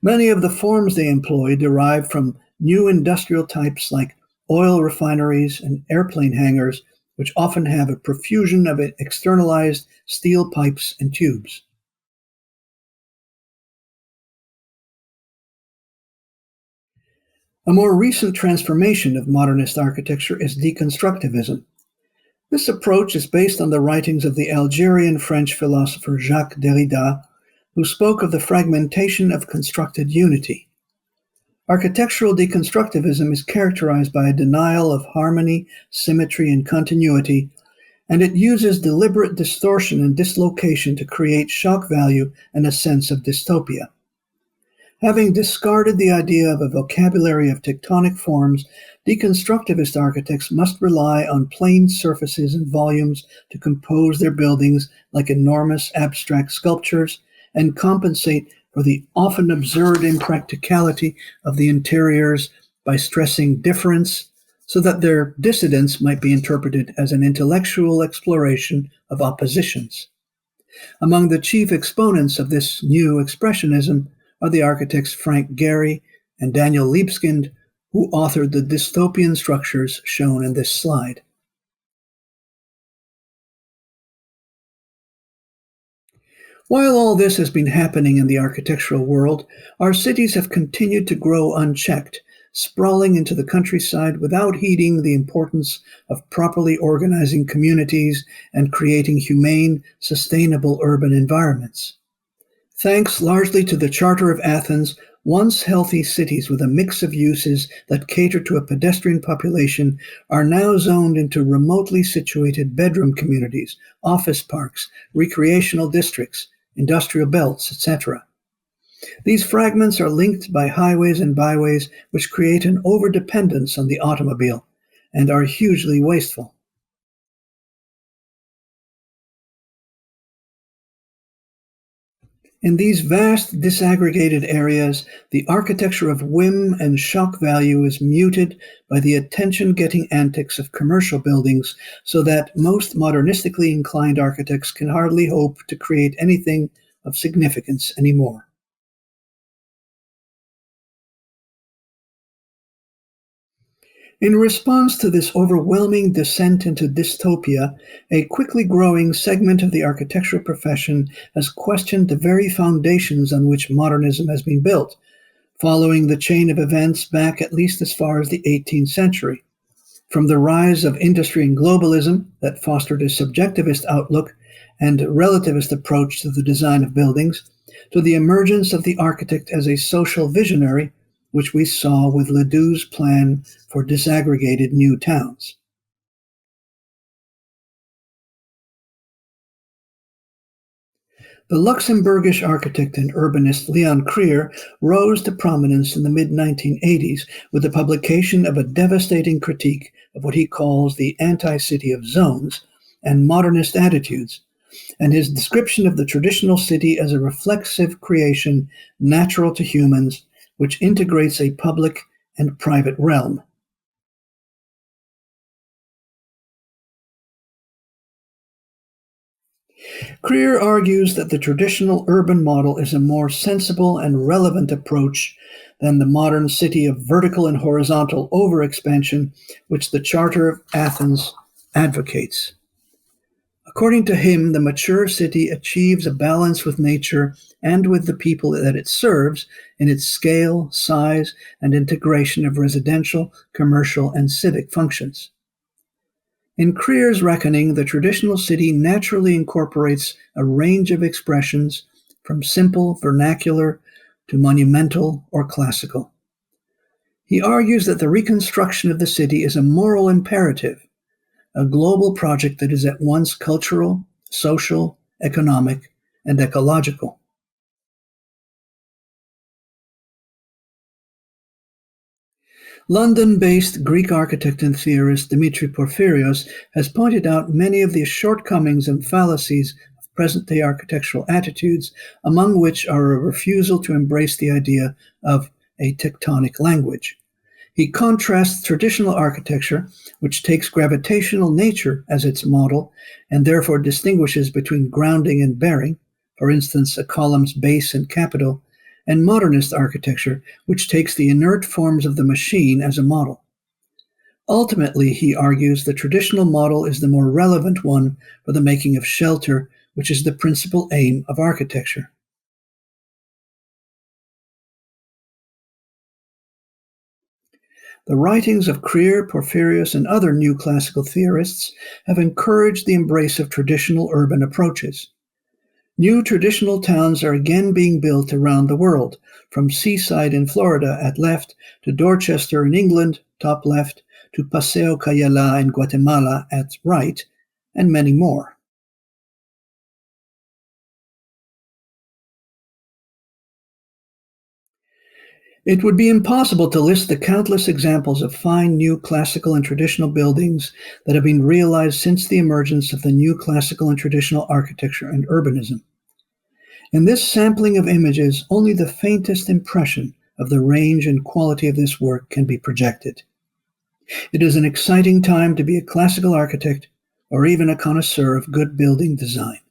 Many of the forms they employ derive from new industrial types like oil refineries and airplane hangars, which often have a profusion of externalized steel pipes and tubes. A more recent transformation of modernist architecture is deconstructivism. This approach is based on the writings of the Algerian-French philosopher Jacques Derrida, who spoke of the fragmentation of constructed unity. Architectural deconstructivism is characterized by a denial of harmony, symmetry, and continuity, and it uses deliberate distortion and dislocation to create shock value and a sense of dystopia. Having discarded the idea of a vocabulary of tectonic forms, deconstructivist architects must rely on plane surfaces and volumes to compose their buildings like enormous abstract sculptures and compensate for the often absurd impracticality of the interiors by stressing difference so that their dissidence might be interpreted as an intellectual exploration of oppositions. Among the chief exponents of this new expressionism are the architects Frank Gehry and Daniel Libeskind, who authored the dystopian structures shown in this slide. While all this has been happening in the architectural world, our cities have continued to grow unchecked, sprawling into the countryside without heeding the importance of properly organizing communities and creating humane, sustainable urban environments. Thanks largely to the Charter of Athens, Once healthy cities with a mix of uses that cater to a pedestrian population are now zoned into remotely situated bedroom communities, office parks, recreational districts, industrial belts, etc. These fragments are linked by highways and byways which create an overdependence on the automobile and are hugely wasteful. In these vast disaggregated areas, the architecture of whim and shock value is muted by the attention-getting antics of commercial buildings, so that most modernistically inclined architects can hardly hope to create anything of significance anymore. In response to this overwhelming descent into dystopia, a quickly growing segment of the architectural profession has questioned the very foundations on which modernism has been built, following the chain of events back at least as far as the 18th century. From the rise of industry and globalism that fostered a subjectivist outlook and relativist approach to the design of buildings, to the emergence of the architect as a social visionary, which we saw with Ledoux's plan for disaggregated new towns. The Luxembourgish architect and urbanist Leon Krier rose to prominence in the mid-1980s with the publication of a devastating critique of what he calls the anti-city of zones and modernist attitudes, and his description of the traditional city as a reflexive creation natural to humans, which integrates a public and private realm. Krier argues that the traditional urban model is a more sensible and relevant approach than the modern city of vertical and horizontal overexpansion, which the Charter of Athens advocates. According to him, the mature city achieves a balance with nature and with the people that it serves in its scale, size, and integration of residential, commercial, and civic functions. In Krier's reckoning, the traditional city naturally incorporates a range of expressions, from simple, vernacular, to monumental or classical. He argues that the reconstruction of the city is a moral imperative, a global project that is at once cultural, social, economic, and ecological. London-based Greek architect and theorist Dimitri Porphyrios has pointed out many of the shortcomings and fallacies of present-day architectural attitudes, among which are a refusal to embrace the idea of a tectonic language. He contrasts traditional architecture, which takes gravitational nature as its model and therefore distinguishes between grounding and bearing, for instance, a column's base and capital, and modernist architecture, which takes the inert forms of the machine as a model. Ultimately, he argues, the traditional model is the more relevant one for the making of shelter, which is the principal aim of architecture. The writings of Krier, Porphyrios, and other new classical theorists have encouraged the embrace of traditional urban approaches. New traditional towns are again being built around the world, from Seaside in Florida at left, to Dorchester in England, top left, to Paseo Cayala in Guatemala at right, and many more. It would be impossible to list the countless examples of fine new classical and traditional buildings that have been realized since the emergence of the new classical and traditional architecture and urbanism. In this sampling of images, only the faintest impression of the range and quality of this work can be projected. It is an exciting time to be a classical architect or even a connoisseur of good building design.